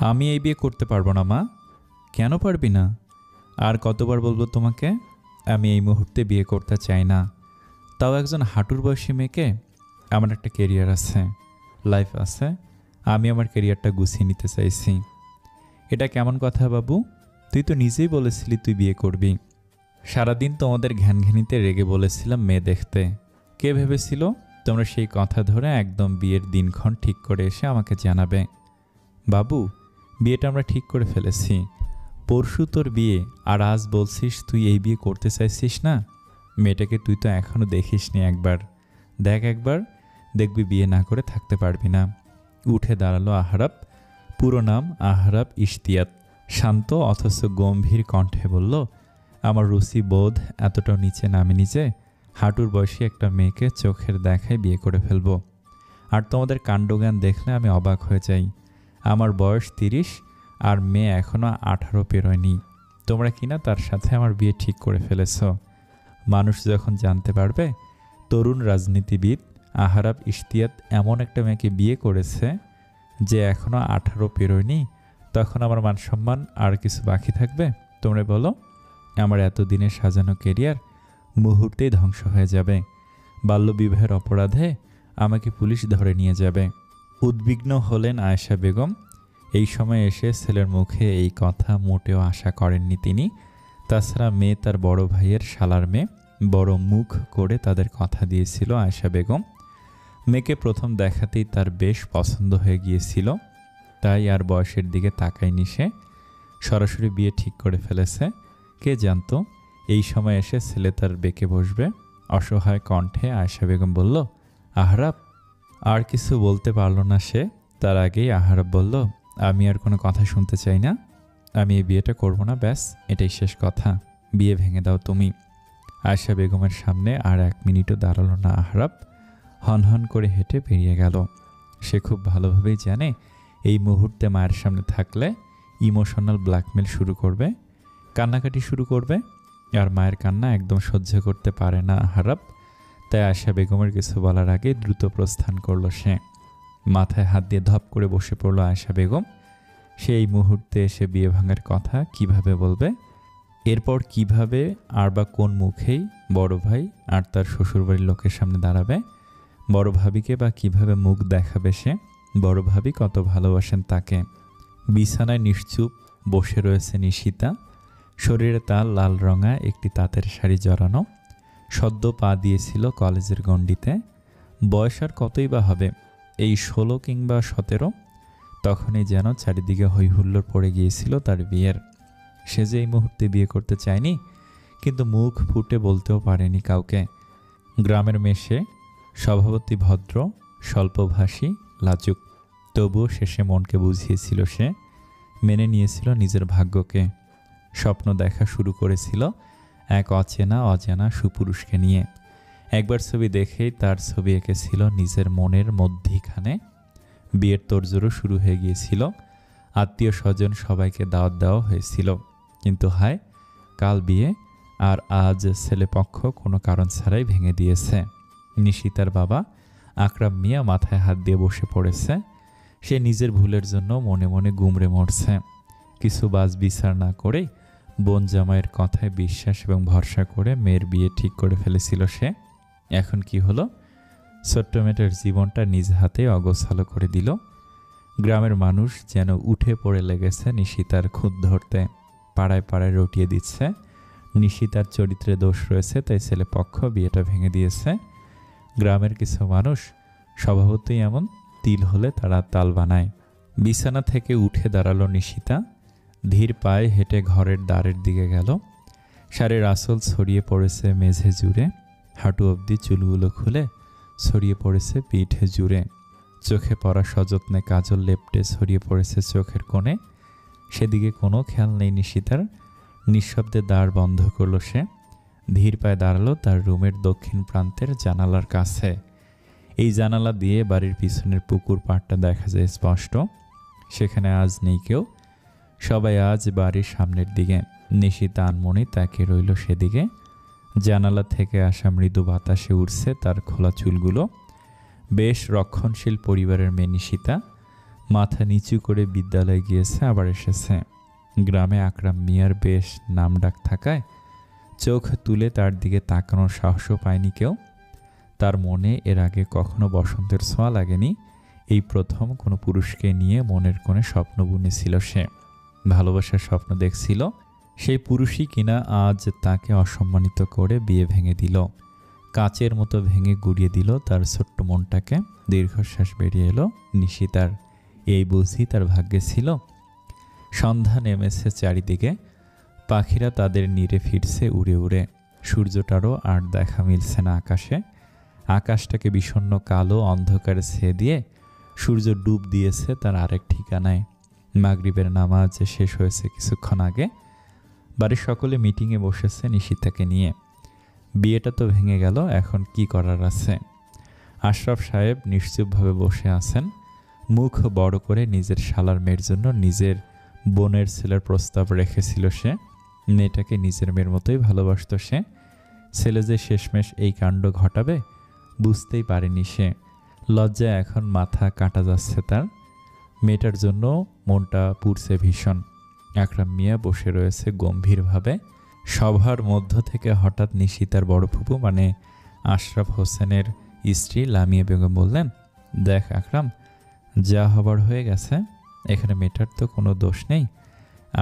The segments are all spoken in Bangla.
আমি এই বিয়ে করতে পারবো না মা। কেন পারবি না? আর কতবার বলবো তোমাকে, আমি এই মুহূর্তে বিয়ে করতে চাই না। তাও একজন হাঁটুর বয়সী মেয়েকে। আমার একটা কেরিয়ার আছে, লাইফ আছে। আমি আমার কেরিয়ারটা গুছিয়ে নিতে চাইছি। এটা কেমন কথা বাবু? তুই তো নিজেই বলেছিলি তুই বিয়ে করবি। সারাদিন তোমাদের ঘ্যানঘ্যানিতে রেগে বলেছিলাম মেয়ে দেখতে। কে ভেবেছিল তোমরা সেই কথা ধরে একদম বিয়ের দিনক্ষণ ঠিক করে এসে আমাকে জানাবে? বাবু, বিয়েটা আমরা ঠিক করে ফেলেছি। পরশু তোর বিয়ে, আর আজ বলছিস তুই এই বিয়ে করতে চাইছিস না? মেয়েটাকে তুই তো এখনও দেখিসনি। একবার দেখ, একবার দেখবি বিয়ে না করে থাকতে পারবি না। উঠে দাঁড়ালো আহরাব। পুরো নাম আহরাব ইশতিয়াক। শান্ত অথচ গম্ভীর কণ্ঠে বলল, আমার রুচি বোধ এতটাও নিচে নামেনি যে হাঁটুর বয়সী একটা মেয়েকে চোখের দেখায় বিয়ে করে ফেলবো। আর তোমাদের কাণ্ডজ্ঞান দেখলে আমি অবাক হয়ে যাই। আমার বয়স 30 আর মেয়ে এখনও 18 পেরোয়নি। তোমরা কিনা তার সাথে আমার বিয়ে ঠিক করে ফেলেছ। মানুষ যখন জানতে পারবে তরুণ রাজনীতিবিদ আহরাব ইশতিয়াক এমন একটা মেয়েকে বিয়ে করেছে যে এখনও 18 পেরোয়নি, তখন আমার মান সম্মান আর কিছু বাকি থাকবে? তোমরা বলো। আমার এতদিনের সাজানো কেরিয়ার মুহূর্তেই ধ্বংস হয়ে যাবে। বাল্যবিবাহের অপরাধে আমাকে পুলিশ ধরে নিয়ে যাবে। উদ্বিগ্ন হলেন আয়েশা বেগম। এই সময় এসে ছেলের মুখে এই কথা মোটেও আশা করেননি তিনি। তাছাড়া মেয়ে তার বড় ভাইয়ের শালার মেয়ে, বড় মুখ করে তাদের কথা দিয়েছিল আয়েশা বেগম। মেয়েকে প্রথম দেখাতেই তার বেশ পছন্দ হয়ে গিয়েছিল, তাই আর বয়সের দিকে তাকায়নি সে। সরাসরি বিয়ে ঠিক করে ফেলেছে। কে জানতো এই সময় এসে ছেলে তার বেঁকে বসবে। অসহায় কণ্ঠে আয়েশা বেগম বলল, আহরাব। আর কিছু বলতে পারল না সে। তার আগেই আহরাব বলল, আমি আর কোনো কথা শুনতে চাই না। আমি এই বিয়েটা করব না, ব্যাস এটাই শেষ কথা। বিয়ে ভেঙে দাও তুমি। আয়েশা বেগমের সামনে আর 1 মিনিটও দাঁড়ালো না আহরাব। হনহন করে হেঁটে বেরিয়ে গেল। সে খুব ভালোভাবেই জানে এই মুহূর্তে মায়ের সামনে থাকলে ইমোশনাল ব্ল্যাকমেল শুরু করবে, কান্নাকাটি শুরু করবে। আর মায়ের কান্না একদম সহ্য করতে পারে না আহরাব। তাই আয়েশা বেগমের কিছু বলার আগে দ্রুত প্রস্থান করল সে। মাথায় হাত দিয়ে ধপ করে বসে পড়ল আয়েশা বেগম। সে এই মুহূর্তে এসে বিয়ে ভাঙার কথা কিভাবে বলবে? এরপর কিভাবে আর বা কোন মুখেই বড় ভাই আর তার শ্বশুরবাড়ির লোকের সামনে দাঁড়াবে? বড় ভাবিকে বা কিভাবে মুখ দেখাবে সে? বড় ভাবি কত ভালোবাসেন তাকে। বিছানায় নিশ্চুপ বসে রয়েছে নিশিতা। শরীরে তার লাল রঙা একটি তাঁতের শাড়ি জড়ানো। সদ্য পা দিয়েছিল কলেজের গণ্ডিতে। বয়স আর কতই বা হবে, এই 16 কিংবা 17। তখনই যেন চারিদিকে হৈহুল্লোড় পড়ে গিয়েছিল তার বিয়ের। সে যে এই মুহূর্তে বিয়ে করতে চায়নি, কিন্তু মুখ ফুটে বলতেও পারেনি কাউকে। গ্রামের মেশে, স্বভাবতই ভদ্র, স্বল্পভাষী, লাজুক। তবুও শেষে মনকে বুঝিয়েছিল সে, মেনে নিয়েছিল নিজের ভাগ্যকে। স্বপ্ন দেখা শুরু করেছিল এক অজানা সুপুরুষকে নিয়ে। একবার ছবি দেখেই তার ছবি এঁকেছিল নিজের মনের মধ্যিখানে। বিয়ের তোড়জোড়ও শুরু হয়ে গিয়েছিল। আত্মীয় স্বজন সবাইকে দাওয়াত দেওয়া হয়েছিল। কিন্তু হায়, কাল বিয়ে, আর আজ ছেলেপক্ষ কোনো কারণ ছাড়াই ভেঙে দিয়েছে। নিশিতার বাবা আকরাম মিয়া মাথায় হাত দিয়ে বসে পড়েছে। সে নিজের ভুলের জন্য মনে মনে গুমড়ে মরছে। কিছু বাজ বিচার না করেই বোন জামাইয়ের কথায় বিশ্বাস এবং ভরসা করে মেয়ের বিয়ে ঠিক করে ফেলেছিল সে। এখন কি হলো? ছোট্ট মেয়েটার জীবনটা নিজ হাতে অগোছালো করে দিল। গ্রামের মানুষ যেন উঠে পড়ে লেগেছে নিশিতার খুঁত ধরতে। পাড়ায় পাড়ায় রটিয়ে দিচ্ছে নিশিতার চরিত্রে দোষ রয়েছে, তাই ছেলেপক্ষ বিয়েটা ভেঙে দিয়েছে। গ্রামের কিছু মানুষ স্বভাবতই এমন, তিল হলে তারা তাল বানায়। বিছানা থেকে উঠে দাঁড়ালো নিশিতা। ধীর পায়ে হেঁটে ঘরের দ্বারের দিকে গেল। শাড়ির আঁচল ছড়িয়ে পড়েছে মেঝে জুড়ে। হাঁটু অবধি চুলগুলো খুলে ছড়িয়ে পড়েছে পিঠে জুড়ে। চোখে পড়া সযত্নে কাজল লেপটে ছড়িয়ে পড়েছে চোখের কোণে। সেদিকে কোনো খেয়াল নেই নিশিতার। নিঃশব্দে দ্বার বন্ধ করল সে। ধীর পায়ে দাঁড়ালো তার রুমের দক্ষিণ প্রান্তের জানালার কাছে। এই জানালা দিয়ে বাড়ির পিছনের পুকুর পাড়টা দেখা যায় স্পষ্ট। সেখানে আজ নেই কেউ, সবাই আজ বাড়ির সামনের দিকে। নিশিতা আনমনে তাকিয়ে রইল সেদিকে। জানালা থেকে আসা মৃদু বাতাসে উড়ছে তার খোলা চুলগুলো। বেশ রক্ষণশীল পরিবারের মেয়ে নিশিতা। মাথা নিচু করে বিদ্যালয়ে গিয়েছে, আবার এসেছে। গ্রামে আকরাম মিয়ার বেশ নামডাক থাকায় চোখ তুলে তার দিকে তাকানোর সাহসও পায়নি কেউ। তার মনে এর আগে কখনো বসন্তের ছোঁয়া লাগেনি। এই প্রথম কোনো পুরুষকে নিয়ে মনের কোণে স্বপ্ন বুনেছিল সে, ভালোবাসার স্বপ্ন দেখছিল। সেই পুরুষই কিনা আজ তাকে অসম্মানিত করে বিয়ে ভেঙে দিল, কাচের মতো ভেঙে গুড়িয়ে দিল তার ছোট্ট মনটাকে। দীর্ঘশ্বাস বেরিয়ে এলো নিশিতার। এই বুঝি তার ভাগ্যে ছিল। সন্ধ্যা নেমেছে চারিদিকে, পাখিরা তাদের নীড়ে ফিরছে উড়ে উড়ে। সূর্যটারও আর দেখা মিলছে না আকাশে। আকাশটাকে বিষণ্ণ কালো অন্ধকারে ছেয়ে দিয়ে সূর্য ডুব দিয়েছে তার আরেক ঠিকানায়। মাগরিবের নামাজ শেষ হয়েছে কিছুক্ষণ আগে। বাড়ির সকলে মিটিংয়ে বসেছে নিশিতাকে নিয়ে। বিয়েটা তো ভেঙে গেল, এখন কি করার আছে? আশরাফ সাহেব নিশ্চুপভাবে বসে আছেন। মুখ বড় করে নিজের শালার মেয়ের জন্য নিজের বোনের ছেলের প্রস্তাব রেখেছিল সে। মেয়েটাকে নিজের মেয়ের মতোই ভালোবাসত সে। ছেলে যে শেষমেশ এই কাণ্ড ঘটাবে বুঝতেই পারেনি সে। লজ্জায় এখন মাথা কাটা যাচ্ছে তার। মেয়েটার জন্য মনটা পুড়ছে ভীষণ। আকরাম মিয়া বসে রয়েছে গম্ভীরভাবে। সভার মধ্য থেকে হঠাৎ নিশিতার বড় ফুপু মানে আশরাফ হোসেনের স্ত্রী লামিয়া বেগম বললেন, দেখ আকরাম, যা হবার হয়ে গেছে। এখানে মেয়েটার তো কোনো দোষ নেই।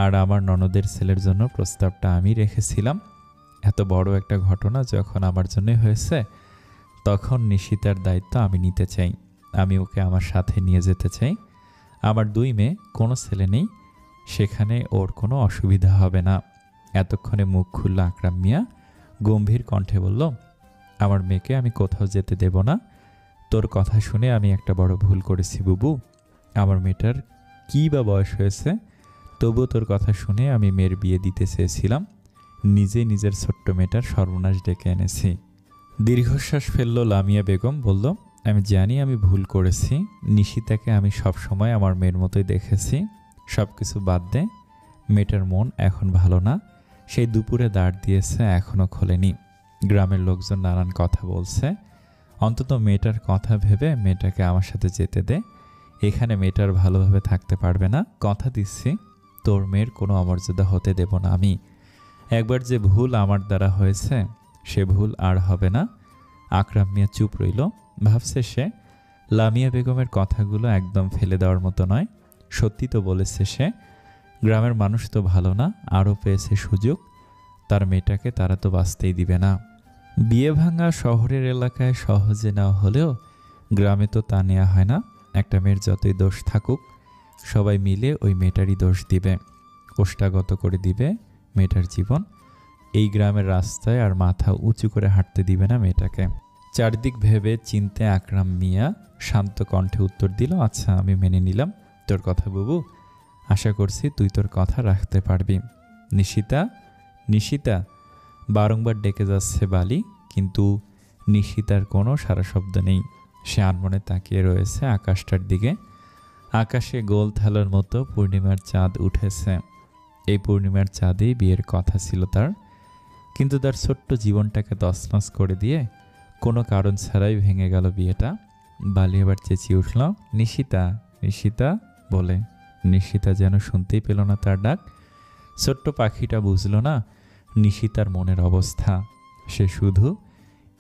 আর আমার ননদের ছেলের জন্য প্রস্তাবটা আমি রেখেছিলাম। এত বড় একটা ঘটনা যখন আমার জন্যই হয়েছে, তখন নিশিতার দায়িত্ব আমি নিতে চাই। আমি ওকে আমার সাথে নিয়ে যেতে চাই। আমার 2 মেয়ে, কোনো ছেলে নেই, সেখানে ওর কোনো অসুবিধা হবে না। এতক্ষণে মুখ খুলল আকরাম মিয়া, গম্ভীর কণ্ঠে বলল, আমার মেয়েকে আমি কোথাও যেতে দেব না। তোর কথা শুনে আমি একটা বড় ভুল করেছি বুবু। আমার মেয়েটার কী বা বয়স হয়েছে, তবুও তোর কথা শুনে আমি মেয়ের বিয়ে দিতে চেয়েছিলাম। নিজে নিজের ছোট্ট মেয়েটার সর্বনাশ ডেকে এনেছি। দীর্ঘশ্বাস ফেলল লামিয়া বেগম, বলল, আমি জানি আমি ভুল করেছি। নিশিতাকে আমি সবসময় আমার মেয়ের মতোই দেখেছি। সব কিছু বাদ দে। মেয়েটার মন এখন ভালো না। সেই দুপুরে দাঁড় দিয়েছে, এখনও খোলেনি। গ্রামের লোকজন নানান কথা বলছে। অন্তত মেয়েটার কথা ভেবে মেয়েটাকে আমার সাথে যেতে দে। এখানে মেয়েটার ভালোভাবে থাকতে পারবে না। কথা দিচ্ছি, তোর মেয়ের কোনো অমর্যাদা হতে দেব না আমি। একবার যে ভুল আমার দ্বারা হয়েছে, সে ভুল আর হবে না। আকরাম মিয়া চুপ রইল। ভাবছে সে, লামিয়া বেগমের কথাগুলো একদম ফেলে দেওয়ার মতো নয়। সত্যি তো বলেছে সে। গ্রামের মানুষ তো ভালো না, আরও পেয়েছে সুযোগ। তার মেয়েটাকে তারা তো বাঁচতেই দিবে না। বিয়ে ভাঙা শহরের এলাকায় সহজে নেওয়া হলেও গ্রামে তো তা নেওয়া হয় না। একটা মেয়ের যতই দোষ থাকুক, সবাই মিলে ওই মেয়েটারই দোষ দিবে, কোষ্ঠাগত করে দিবে মেয়েটার জীবন। এই গ্রামের রাস্তায় আর মাথা উঁচু করে হাঁটতে দিবে না মেয়েটাকে। চারদিক ভেবে চিনতে আকরাম মিয়া শান্ত কণ্ঠে উত্তর দিল, আচ্ছা আমি মেনে নিলাম তোর কথা বুবু। আশা করছি তুই তোর কথা রাখতে পারবি। নিশিতা, নিশিতা বারংবার ডেকে যাচ্ছে বালি, কিন্তু নিশিতার কোনো সারা শব্দ নেই। সে আনমনে তাকিয়ে রয়েছে আকাশটার দিকে। আকাশে গোল থালার মতো পূর্ণিমার চাঁদ উঠেছে। এই পূর্ণিমার চাঁদেই বিয়ের কথা ছিল তার, কিন্তু তার ছোট্ট জীবনটাকে তছনছ করে দিয়ে কোনো কারণ ছাড়াই ভেঙে গেল বিয়েটা। বালি এবার চেঁচিয়ে উঠল, নিশিতা, নিশিতা বলে। নিশিতা যেন শুনতেই পেল না তার ডাক। ছোট্ট পাখিটা বুঝল না নিশিতার মনের অবস্থা। সে শুধু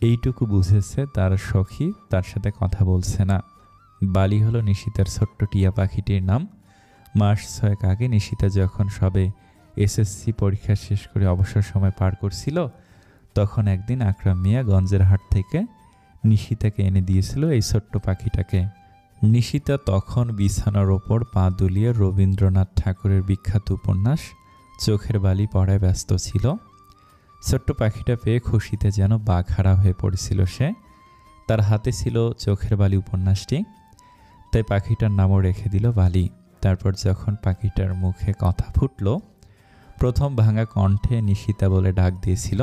এইটুকু বুঝেছে তার সখী তার সাথে কথা বলছে না। বালি হলো নিশিতার ছোট্ট টিয়া পাখিটির নাম। মাস 6 আগে নিশিতা যখন সবে এসএসসি পরীক্ষা শেষ করে অবসর সময় পার করছিল, তখন একদিন আকরাম মিয়া গঞ্জের হাট থেকে নিশিতাকে এনে দিয়েছিল এই ছোট্ট পাখিটাকে। নিশিতা তখন বিছানার ওপর পা দুলিয়ে রবীন্দ্রনাথ ঠাকুরের বিখ্যাত উপন্যাস চোখের বালি পড়ায় ব্যস্ত ছিল। ছোট্ট পাখিটা পেয়ে খুশিতে যেন বাঘহারা হয়ে পড়েছিল সে। তার হাতে ছিল চোখের বালি উপন্যাসটি, তাই পাখিটার নামও রেখে দিল বালি। তারপর যখন পাখিটার মুখে কথা ফুটল, প্রথম ভাঙা কণ্ঠে নিশিতা বলে ডাক দিয়েছিল,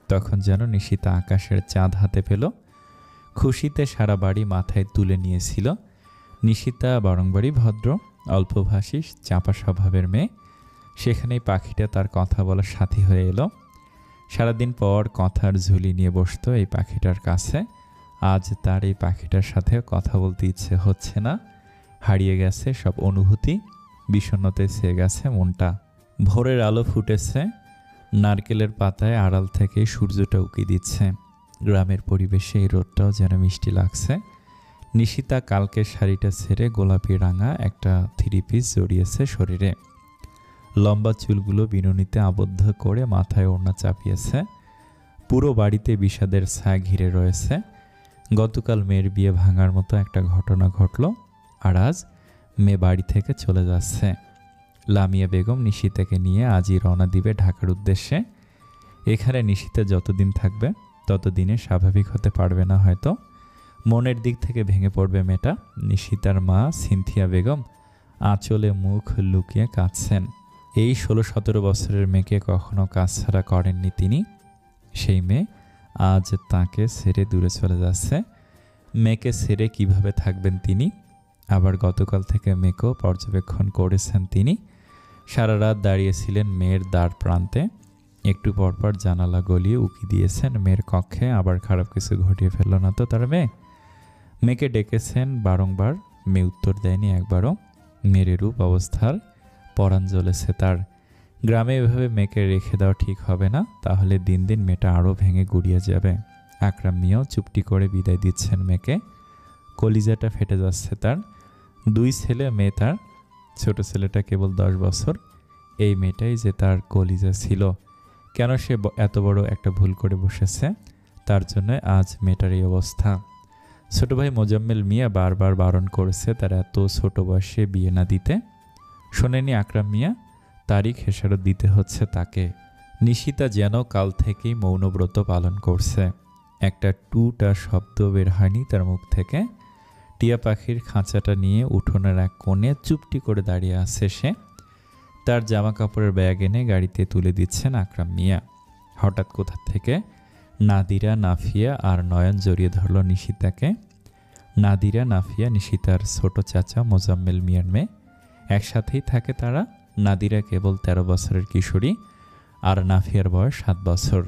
তখন যেন নিশিতা আকাশের চাঁদ হাতে পেল। খুশিতে সারা বাড়ি মাথায় তুলে নিয়েছিল। নিশিতা বরংবারই ভদ্র, অল্পভাষী, চাপা স্বভাবের মেয়ে। সেখানেই পাখিটা তার কথা বলার সাথী হয়ে এলো। সারাদিন পর কথার ঝুলি নিয়ে বসতো এই পাখিটার কাছে। আজ তার এই পাখিটার সাথে কথা বলতে ইচ্ছে হচ্ছে না। হারিয়ে গেছে সব অনুভূতি, বিষণ্ণতায় ছেয়ে গেছে মনটা। ভোরের আলো ফুটেছে, নারকেলের পাতায় আড়াল থেকে সূর্যটা উকি দিচ্ছে। গ্রামের পরিবেশে এই রোদটাও যেন মিষ্টি লাগছে। নিশিতা কালকের শাড়িটা ছেড়ে গোলাপি রাঙা একটা থ্রি পিস জড়িয়েছে শরীরে। লম্বা চুলগুলো বিনুনিতে আবদ্ধ করে মাথায় ওড়না চাপিয়েছে। পুরো বাড়িতে বিষাদের ছায়া ঘিরে রয়েছে। গতকাল মেয়ের বিয়ে ভাঙার মতো একটা ঘটনা ঘটল, আর আজ মেয়ে বাড়ি থেকে চলে যাচ্ছে। লামিয়া বেগম নিশিতাকে নিয়ে আজই রওনা দিবে ঢাকার উদ্দেশ্যে। এখানে নিশিতা যতদিন থাকবে ততদিনে স্বাভাবিক হতে পারবে না হয়তো। মনের দিক থেকে ভেঙে পড়বে মেয়েটা। নিশিতার মা সিনথিয়া বেগম আঁচলে মুখ লুকিয়ে কাঁদছেন। এই 16-17 বছরের মেয়েকে কখনো কাজ ছাড়া করেননি তিনি। সেই মেয়ে আজ তাকে ছেড়ে দূরে চলে যাচ্ছে। মেয়েকে ছেড়ে কিভাবে থাকবেন তিনি? আবার গতকাল থেকে মেয়েকেও পর্যবেক্ষণ করেছেন তিনি। সারা রাত দাঁড়িয়েছিলেন মেয়ের দ্বার প্রান্তে। একটু পরপর জানালা গলিয়ে উকি দিয়েছেন মেয়ের কক্ষে। আবার খারাপ কিছু ঘটিয়ে ফেলল না তো তার মেয়ে? মেয়েকে ডেকেছেন বারংবার, মেয়ে উত্তর দেয়নি একবারও। মেয়ের রূপ অবস্থার পরাণ জ্বলেছে তার। গ্রামে এভাবে মেয়েকে রেখে দেওয়া ঠিক হবে না, তাহলে দিন দিন মেয়েটা আরও ভেঙে গুড়িয়ে যাবে। আকরাম মিয়াও চুপটি করে বিদায় দিচ্ছেন মেয়েকে। কলিজাটা ফেটে যাচ্ছে তার। 2 ছেলে মেয়ে তার। ছোট ছেলেটা কেবল 10 বছর। এই মেয়েটাই যে তার কলিজা ছিল। কেন সে এত বড় একটা ভুল করে বসেছে? তার জন্য আজ মেয়েটার এই অবস্থা। ছোট ভাই মোজাম্মেল মিয়া বারবার বারণ করেছে তার এত ছোট বয়সে বিয়ে না দিতে। শোনেনি আকরাম মিয়া, তারিখ হেসারত দিতে হচ্ছে তাকে। নিশিতা যেন কাল থেকেই মৌনব্রত পালন করছে। একটা টুটা শব্দ বের হয়নি তার মুখ থেকে। টিয়া পাখির খাঁচাটা নিয়ে উঠোনের এক কোণে চুপটি করে দাঁড়িয়ে আছে সে। তার জামা কাপড়ের ব্যাগ এনে গাড়িতে তুলে দিচ্ছেন আকরাম মিয়া। হঠাৎ কোথা থেকে নাদিরা, নাফিয়া আর নয়ন জড়িয়ে ধরল নিশিতাকে। নাদিরা, নাফিয়া নিশিতার ছোট চাচা মোজাম্মেল মিয়ার মেয়ে। একসাথেই থাকে তারা। নাদিরা কেবল 13 বছরের কিশোরী, আর নাফিয়ার বয়স 7 বছর।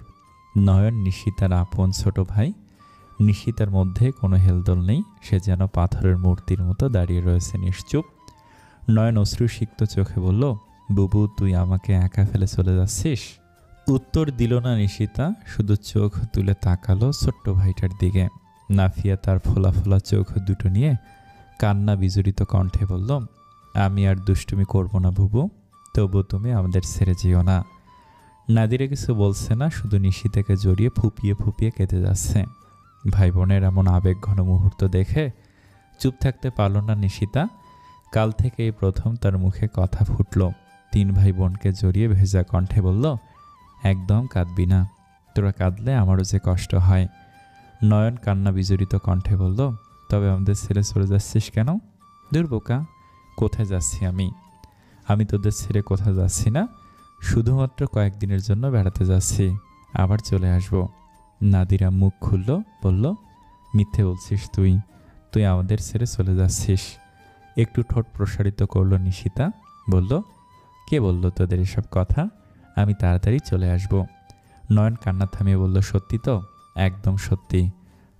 নয়ন নিশিতার আপন ছোট ভাই। নিশিতার মধ্যে কোনো হেলদোল নেই। সে যেন পাথরের মূর্তির মতো দাঁড়িয়ে রয়েছে নিশ্চুপ। নয়ন অশ্রুসিক্ত চোখে বলল, বুবু তুই আমাকে একা ফেলে চলে যাচ্ছিস? উত্তর দিল না নিশিতা, শুধু চোখ তুলে তাকালো ছোট্ট ভাইটার দিকে। নাফিয়া তার ফোলা ফোলা চোখ দুটো নিয়ে কান্না বিজড়িত কণ্ঠে বলল, আমি আর দুষ্টুমি করব না বুবু, তবু তুমি আমাদের ছেড়ে যেও না। নাদিরা কিছু বলছে না, শুধু নিশিতাকে জড়িয়ে ফুপিয়ে ফুপিয়ে কেঁদে যাচ্ছে। ভাই বোনের এমন আবেগঘন মুহূর্ত দেখে চুপ থাকতে পারল না নিশিতা। কাল থেকে এই প্রথম তার মুখে কথা ফুটল। 3 ভাই বোনকে জড়িয়ে ভেজা কণ্ঠে বলল, একদম কাঁদবি না, তোরা কাঁদলে আমারও যে কষ্ট হয়। নয়ন কান্না বিজড়িত কণ্ঠে বলল, তবে আমাদের ছেড়ে চলে যাচ্ছিস কেন? দূর বোকা, কোথায় যাচ্ছি আমি? আমি তোদের ছেড়ে কোথাও যাচ্ছি না, শুধুমাত্র কয়েকদিনের জন্য বেড়াতে যাচ্ছি, আবার চলে আসব। নাদিরা মুখ খুলল, বলল, মিথ্যে বলছিস তুই, তুই আমাদের ছেড়ে চলে যাচ্ছিস। একটু ঠোঁট প্রসারিত করল নিশিতা, বলল, কে বলল তোদের এসব কথা? আমি তাড়াতাড়ি চলে আসব। নয়ন কান্না থামিয়ে বলল, সত্যি তো? একদম সত্যি।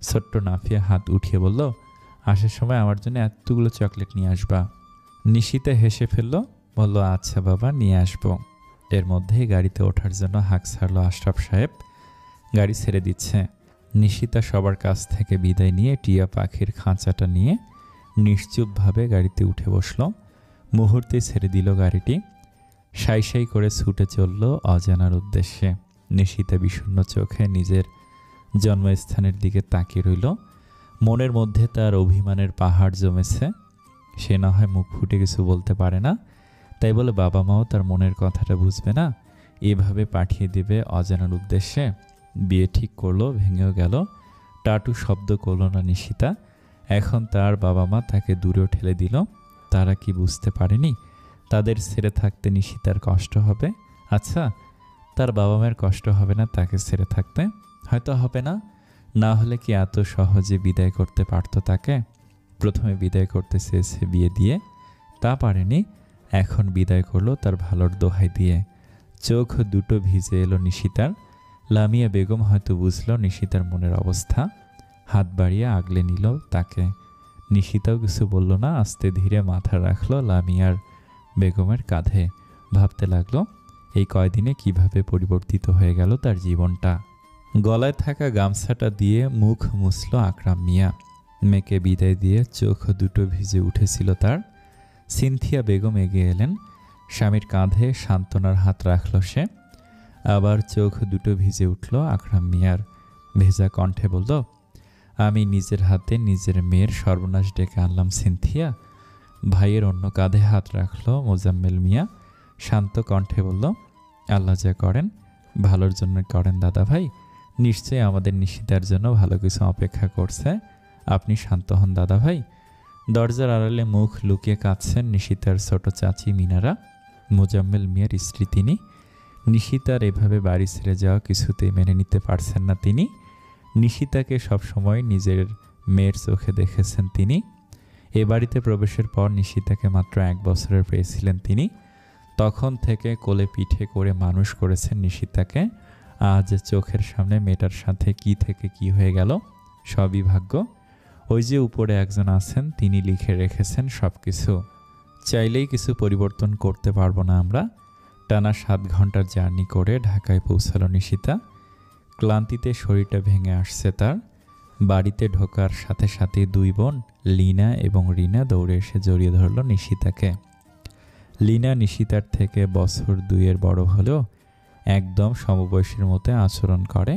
ছোট্ট নাফিয়া হাত উঠিয়ে বলল, আসার সময় আমার জন্য এতগুলো চকলেট নিয়ে আসবা। নিশিতা হেসে ফেলল, বলল, আচ্ছা বাবা, নিয়ে আসব। এর মধ্যেই গাড়িতে ওঠার জন্য হাঁক ছাড়ল আশরাফ সাহেব। গাড়ি ছেড়ে দিচ্ছে। নিশিতা সবার কাছ থেকে বিদায় নিয়ে টিয়া পাখির খাঁচাটা নিয়ে নিশ্চুপভাবে গাড়িতে উঠে বসল। মুহূর্তে ছেড়ে দিল গাড়িটি। সাই সাই করে ছুটে চলল অজানার উদ্দেশ্যে। নিশিতা বিষণ্ণ চোখে নিজের জন্মস্থানের দিকে তাকিয়ে রইল। মনের মধ্যে তার অভিমানের পাহাড় জমেছে। সে না হয় মুখ ফুটে কিছু বলতে পারে না, তাই বলে বাবা মাও তার মনের কথাটা বুঝবে না, এভাবে পাঠিয়ে দেবে অজানার উদ্দেশ্যে। বিয়ে ঠিক করলো, ভেঙেও গেল, টাটু শব্দ করল না নিশিতা। এখন তার বাবা মা তাকে দূরেও ঠেলে দিল। তারা কি বুঝতে পারেনি তাদের ছেড়ে থাকতে নিশিতার কষ্ট হবে? আচ্ছা, তার বাবা মায়ের কষ্ট হবে না তাকে ছেড়ে থাকতে? হয়তো হবে না। না হলে কি এত সহজে বিদায় করতে পারতো তাকে? প্রথমে বিদায় করতে চেয়েছে বিয়ে দিয়ে, তা পারেনি। এখন বিদায় করলো তার ভালোর দোহাই দিয়ে। চোখ দুটো ভিজে এলো নিশিতার। লামিয়া বেগম হয়তো বুঝল নিশিতার মনের অবস্থা। হাত বাড়িয়ে আগলে নিল তাকে। নিশিতাও কিছু বলল না, আস্তে ধীরে মাথা রাখলো লামিয়ার বেগমের কাঁধে। ভাবতে লাগলো এই কয়দিনে কিভাবে পরিবর্তিত হয়ে গেল তার জীবনটা। গলায় থাকা গামছাটা দিয়ে মুখ মুছল আকরাম মিয়া। মেয়েকে বিদায় দিয়ে চোখ দুটো ভিজে উঠেছিল তার। সিনথিয়া বেগম এগিয়ে এলেন, স্বামীর কাঁধে সান্ত্বনার হাত রাখল সে। আবার চোখ দুটো ভিজে উঠল আকরাম মিয়ার। ভেজা কণ্ঠে বলল, আমি নিজের হাতে নিজের মেয়ের সর্বনাশ ডেকে আনলাম সিনথিয়া। ভাইয়ের অন্য কাঁধে হাত রাখল মোজাম্মেল মিয়া। শান্ত কণ্ঠে বলল, আল্লাহ যা করেন ভালোর জন্য করেন দাদা ভাই, নিশ্চয়ই আমাদের নিশিতার জন্য ভালো কিছু অপেক্ষা করছে, আপনি শান্ত হন দাদা ভাই। দরজার আড়ালে মুখ লুকিয়ে কাঁদছেন নিশিতার ছোট চাচি মিনারা। মোজাম্মেল মিয়ার স্ত্রী তিনি। নিশিতার এভাবে বাড়ি ছেড়ে যাওয়া কিছুতেই মেনে নিতে পারছেন না তিনি। নিশিতাকে সবসময় নিজের মেয়ের চোখে দেখেছেন তিনি। এ বাড়িতে প্রবেশের পর নিশিতাকে মাত্র 1 বছরের পেয়েছিলেন তিনি। তখন থেকে কোলে পিঠে করে মানুষ করেছেন নিশিতাকে। আজ চোখের সামনে মেয়েটার সাথে কি থেকে কি হয়ে গেল সবই ভাগ্য। ওই যে উপরে একজন আছেন, তিনি লিখে রেখেছেন সব কিছু। চাইলেই কিছু পরিবর্তন করতে পারবো না আমরা। টানা 7 ঘন্টার জার্নি করে ঢাকায় পৌঁছালো নিশিতা। ক্লান্তিতে শরীরটা ভেঙে আসছে তার। বাড়িতে ঢোকার সাথে সাথে 2 বোন লীনা এবং রিনা দৌড়ে এসে জড়িয়ে ধরল নিশিতাকে। লীনা নিশিতার থেকে বছর 2-এর বড় হলেও একদম সমবয়সীর মতো আচরণ করে,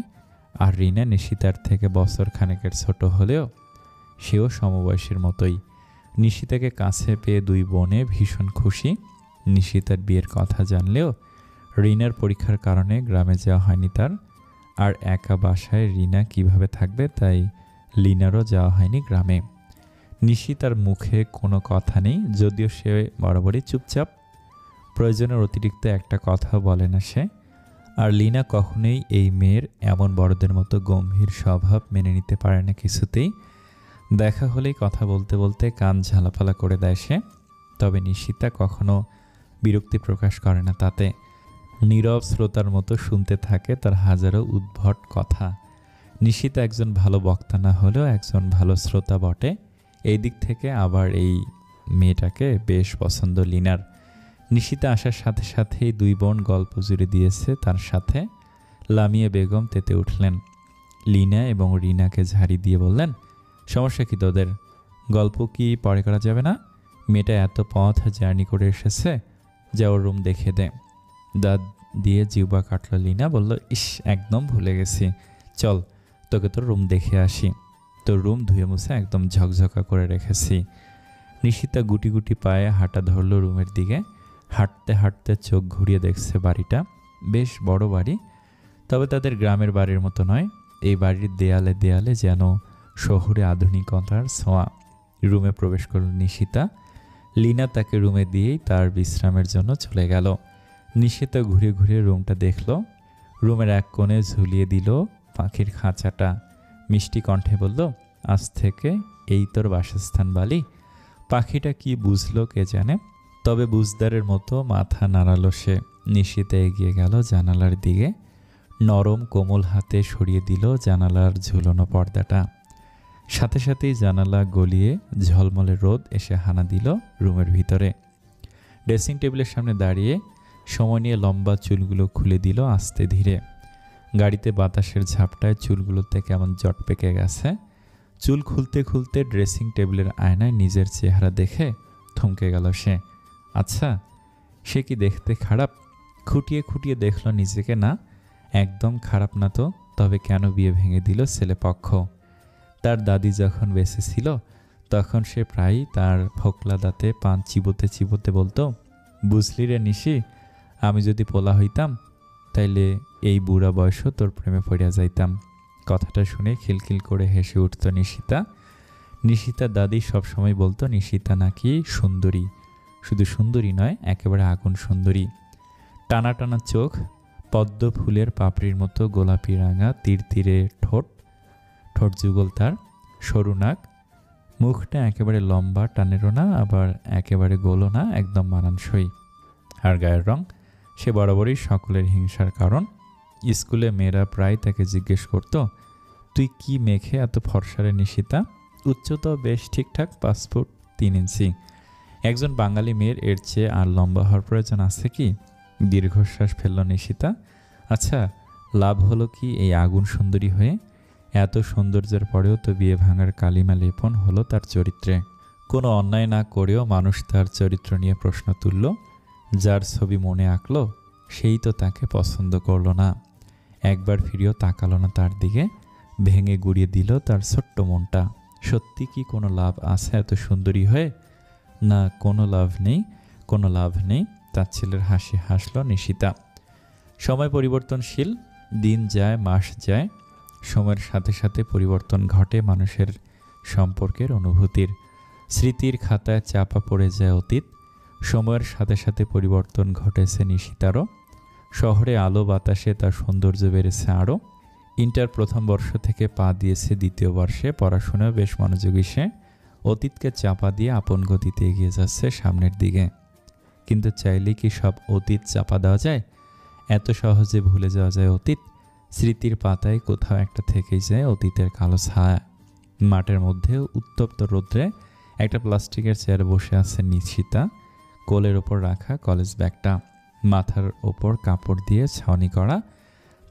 আর রিনা নিশিতার থেকে বছর খানেকের ছোট হলেও সেও সমবয়সীর মতোই। নিশিতাকে কাছে পেয়ে 2 বোনে ভীষণ খুশি। নিশিতার বিয়ের কথা জানলেও রিনার পরীক্ষার কারণে গ্রামে যাওয়া হয়নি তার। আর একা বাসায় রিনা কিভাবে থাকবে, তাই লিনারও যাওয়া হয়নি গ্রামে। নিশিতার মুখে কোনো কথা নেই, যদিও সে বরাবরই চুপচাপ। প্রয়োজনের অতিরিক্ত একটা কথাও বলে না সে। আর লিনা কখনোই এই মেয়ের এমন বড়দের মতো গম্ভীর স্বভাব মেনে নিতে পারে না কিছুতেই। দেখা হলেই কথা বলতে বলতে কান ঝালাপালা করে দেয় সে। তবে নিশিতা কখনো বিরক্তি প্রকাশ করে না তাতে। নীরব শ্রোতার মতো শুনতে থাকে তার হাজারো উদ্ভট কথা। নিশিতা একজন ভালো বক্তা না হলেও একজন ভালো শ্রোতা বটে। এই দিক থেকে আবার এই মেয়েটাকে বেশ পছন্দ লিনার। নিশিতা আসার সাথে সাথেই 2 বোন গল্প জুড়ে দিয়েছে তার সাথে। লামিয়া বেগম তেতে উঠলেন। লিনা এবং রিনাকে ঝাড়ি দিয়ে বললেন, সমস্যা কি তোদের? গল্প কি পরে করা যাবে না? মেয়েটা এত পথ জার্নি করে এসেছে, যা ওর রুম দেখে দে। দাঁত দিয়ে জিহ্বা কাটল লিনা, বলল, ইস একদম ভুলে গেছি, চল তোকে তোর রুম দেখে আসি। তোর রুম ধুয়ে মুছে একদম ঝকঝকা করে রেখেছি। নিশিতা গুটি গুটি পায়ে হাঁটা ধরল রুমের দিকে। হাঁটতে হাঁটতে চোখ ঘুরিয়ে দেখছে বাড়িটা বেশ বড় বাড়ি, তবে তাদের গ্রামের বাড়ির মতো নয়। এই বাড়ির দেয়ালে দেয়ালে যেন শহুরে আধুনিকতার ছোঁয়া। রুমে প্রবেশ করল নিশিতা। লিনা তাকে রুমে দিয়েই তার বিশ্রামের জন্য চলে গেল। নিশিতা ঘুরে ঘুরে রুমটা দেখল। রুমের এক কোণে ঝুলিয়ে দিল পাখির খাঁচাটা। মিষ্টি কণ্ঠে বলল, আজ থেকে এই তোর বাসস্থান বালি। পাখিটা কি বুঝলো কে জানে, তবে বুঝদারের মতো মাথা নাড়ালো সে। নিশিতা এগিয়ে গেল জানালার দিকে। নরম কোমল হাতে সরিয়ে দিল জানালার ঝুলনো পর্দাটা। সাথে সাথেই জানালা গলিয়ে ঝলমলে রোদ এসে হানা দিল রুমের ভিতরে। ড্রেসিং টেবিলের সামনে দাঁড়িয়ে সময় নিয়ে লম্বা চুলগুলো খুলে দিল আস্তে ধীরে। গাড়িতে বাতাসের ঝাপটায় চুলগুলোতে কেমন জট পেকে গেছে। চুল খুলতে খুলতে ড্রেসিং টেবিলের আয়নায় নিজের চেহারা দেখে থমকে গেল সে। আচ্ছা, সে কি দেখতে খারাপ? খুঁটিয়ে খুঁটিয়ে দেখল নিজেকে। না, একদম খারাপ না তো। তবে কেন বিয়ে ভেঙে দিল ছেলেপক্ষ? তার দাদি যখন বেঁচে ছিল তখন সে প্রায়ই তার ফোকলা দাঁতে পান চিবোতে চিবোতে বলতো, বুঝলি রে নিশি, আমি যদি পোলা হইতাম তাইলে এই বুড়া বয়সও তোর প্রেমে পড়িয়া যাইতাম। কথাটা শুনে খিলখিল করে হেসে উঠত নিশিতা। নিশিতা দাদি সবসময় বলতো নিশিতা নাকি সুন্দরী। শুধু সুন্দরী নয়, একেবারে আগুন সুন্দরী। টানা টানা চোখ, পদ্ম ফুলের পাপড়ির মতো গোলাপি রাঙা তীর ঠোঁট, ঠোঁট যুগল তার, সরু নাক, মুখটা একেবারে লম্বা, টানেরও না আবার একেবারে গোলও না, একদম মানানসই। আর গায়ের রং, সে বরাবরই সকলের হিংসার কারণ। স্কুলে মেয়েরা প্রায় তাকে জিজ্ঞেস করত, তুই কি মেখে এত ফর্সারে নিশিতা? উচ্চতাও বেশ ঠিকঠাক, 5 ফুট 3 ইঞ্চি। একজন বাঙালি মেয়ের এর চেয়ে আর লম্বা হওয়ার প্রয়োজন আছে কি? দীর্ঘশ্বাস ফেলল নিশিতা। আচ্ছা, লাভ হলো কি এই আগুন সুন্দরী হয়ে? এত সৌন্দর্যের পরেও তো বিয়ে ভাঙার কালিমা লেপন হলো তার চরিত্রে। কোনো অন্যায় না করেও মানুষ তার চরিত্র নিয়ে প্রশ্ন তুলল। যার ছবি মনে আঁকলো সেই তো তাকে পছন্দ করলো না, একবার ফিরেও তাকালো না তার দিকে, ভেঙে গুড়িয়ে দিল তার ছোট্ট মনটা। সত্যি কি কোনো লাভ আছে এত সুন্দরী হয়ে? না, কোনো লাভ নেই, কোনো লাভ নেই। তার ছেলের হাসি হাসল নিশিতা। সময় পরিবর্তনশীল, দিন যায় মাস যায়, সময়ের সাথে সাথে পরিবর্তন ঘটে মানুষের সম্পর্কের অনুভূতির। স্মৃতির খাতায় চাপা পড়ে যায় অতীত। সময়ের সাথে সাথে পরিবর্তন ঘটেছে নিশিতারও। শহরে আলো বাতাসে তার সৌন্দর্য বেড়েছে আরও। ইন্টার প্রথম বর্ষ থেকে পা দিয়েছে দ্বিতীয় বর্ষে, পড়াশোনায় বেশ মনোযোগী সে। অতীতকে চাপা দিয়ে আপন গতিতে এগিয়ে যাচ্ছে সামনের দিকে। কিন্তু চাইলে কি সব অতীত চাপা দেওয়া যায়? এত সহজে ভুলে যাওয়া যায় অতীত? স্মৃতির পাতায় কোথাও একটা থেকেই যায় অতীতের কালো ছায়া। মাঠের মধ্যে উত্তপ্ত রৌদ্রে একটা প্লাস্টিকের চেয়ারে বসে আছে নিশিতা। কোলের ওপর রাখা কলেজ ব্যাগটা, মাথার ওপর কাপড় দিয়ে ছাউনি করা।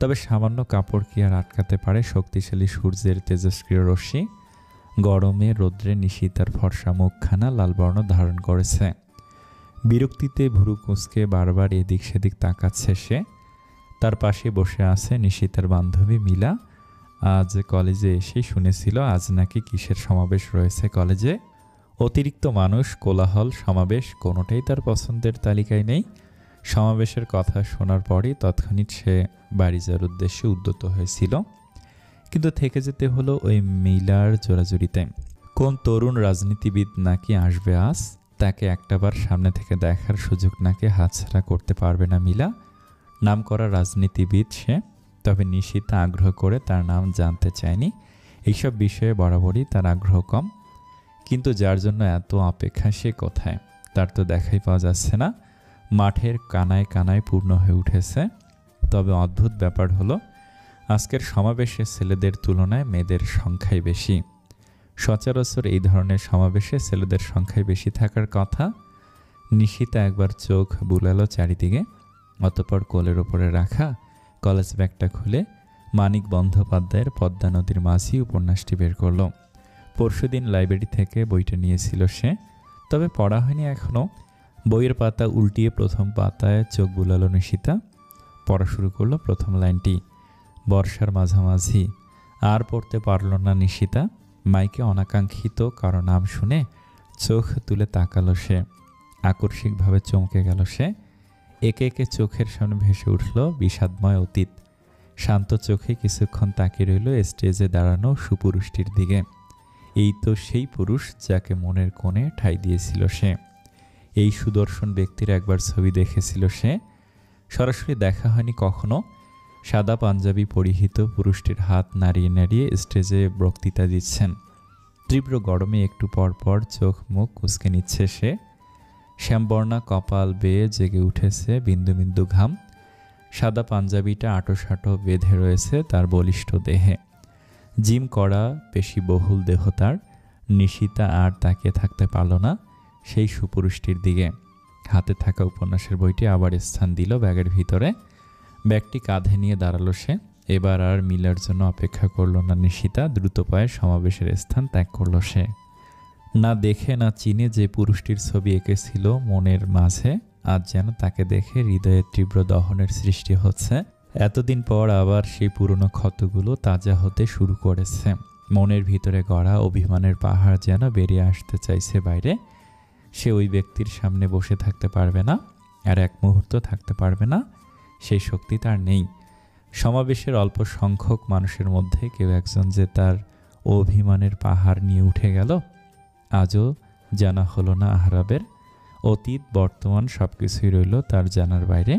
তবে সামান্য কাপড় কি আর আটকাতে পারে শক্তিশালী সূর্যের তেজস্ক্রিয় রশ্মি? গরমে রৌদ্রে নিশিতার ফর্সা মুখখানা লাল বর্ণ ধারণ করেছে। বিরক্তিতে ভুরু কুঁচকে বারবার এদিক সেদিক তাকাচ্ছে সে। তার পাশে বসে আছে নিশিতার বান্ধবী মিলা। আজ কলেজে এসে শুনেছিল আজ নাকি কিসের সমাবেশ রয়েছে কলেজে। অতিরিক্ত মানুষ, কোলাহল, সমাবেশ কোনোটাই তার পছন্দের তালিকায় নেই। সমাবেশের কথা শোনার পরই তৎক্ষণিৎ সে বাড়ি যাওয়ার উদ্দেশ্যে উদ্যত হয়েছিল, কিন্তু থেকে যেতে হলো ওই মিলার জোরাজুরিতে। কোন তরুণ রাজনীতিবিদ নাকি আসবে আজ, তাকে একটাবার সামনে থেকে দেখার সুযোগ নাকি হাতছাড়া করতে পারবে না মিলা। নামকরা রাজনীতিবিদ সে, তবে নিশিতা আগ্রহ করে তার নাম জানতে চায়নি। এইসব বিষয়ে বরাবরই তার আগ্রহ কম। কিন্তু যার জন্য এত অপেক্ষা সে কোথায়? তার তো দেখাই পাওয়া যাচ্ছে না। মাঠের কানায় কানায় পূর্ণ হয়ে উঠেছে। তবে অদ্ভুত ব্যাপার হলো আজকের সমাবেশে ছেলেদের তুলনায় মেয়েদের সংখ্যাই বেশি। সচরাচর এই ধরনের সমাবেশে ছেলেদের সংখ্যায় বেশি থাকার কথা। নিশিতা একবার চোখ বুলালো চারিদিকে, অতঃপর কোলের ওপরে রাখা কলেজ ব্যাগটা খুলে মানিক বন্দ্যোপাধ্যায়ের পদ্মা নদীর মাঝি উপন্যাসটি বের করল। পরশুদিন লাইব্রেরি থেকে বইটা নিয়েছিল সে, তবে পড়া হয়নি এখনও। বইয়ের পাতা উল্টিয়ে প্রথম পাতায় চোখ বুলালো নিশিতা। পড়া শুরু করলো প্রথম লাইনটি, বর্ষার মাঝামাঝি। আর পড়তে পারল না নিশিতা। মাইকে অনাকাঙ্ক্ষিত কারো নাম শুনে চোখ তুলে তাকালো সে। আকস্মিকভাবে চমকে গেল সে। একে একে চোখের সামনে ভেসে উঠল বিষাদময় অতীত। শান্ত চোখে কিছুক্ষণ তাকিয়ে রইল স্টেজে দাঁড়ানো সুপুরুষটির দিকে। এই তো সেই পুরুষ যাকে মনের কোণে ঠাঁই দিয়েছিল সে। এই সুদর্শন ব্যক্তির একবার ছবি দেখেছিল সে, সরাসরি দেখা হয়নি কখনো। সাদা পাঞ্জাবি পরিহিত পুরুষটির হাত নাড়িয়ে নাড়িয়ে স্টেজে বক্তৃতা দিচ্ছেন। তীব্র গরমে একটু পর পর চোখ মুখ কুঁচকে নিচ্ছে সে। শ্যামবর্ণা কপাল বেয়ে জেগে উঠেছে বিন্দু বিন্দু ঘাম। সাদা পাঞ্জাবিটা আঁটোসাঁটো বেঁধে রয়েছে তার বলিষ্ঠ দেহে। জিম করা পেশিবহুল দেহ তার। নিশিতা আর তাকিয়ে থাকতে পারল না সেই সুপুরুষটির দিকে। হাতে থাকা উপন্যাসের বইটি আবার স্থান দিল ব্যাগের ভিতরে। ব্যাগটি কাঁধে নিয়ে দাঁড়ালো সে। এবার আর মিলার জন্য অপেক্ষা করল না নিশিতা, দ্রুত পায়ে সমাবেশের স্থান ত্যাগ করল সে। না দেখে না চিনে যে পুরুষটির ছবি এঁকেছিল মনের মাঝে, আজ যেন তাকে দেখে হৃদয়ে তীব্র দহনের সৃষ্টি হচ্ছে। এতদিন পর আবার সেই পুরনো ক্ষতগুলো তাজা হতে শুরু করেছে। মনের ভিতরে গড়া অভিমানের পাহাড় যেন বেরিয়ে আসতে চাইছে বাইরে। সে ওই ব্যক্তির সামনে বসে থাকতে পারবে না, আর এক মুহূর্ত থাকতে পারবে না। সেই শক্তি তার নেই। সমাবেশের অল্প সংখ্যক মানুষের মধ্যে কেউ একজন যে তার অভিমানের পাহাড় নিয়ে উঠে গেল, আজও জানা হলো না আহরাবের। অতীত বর্তমান সব কিছুই রইল তার জানার বাইরে।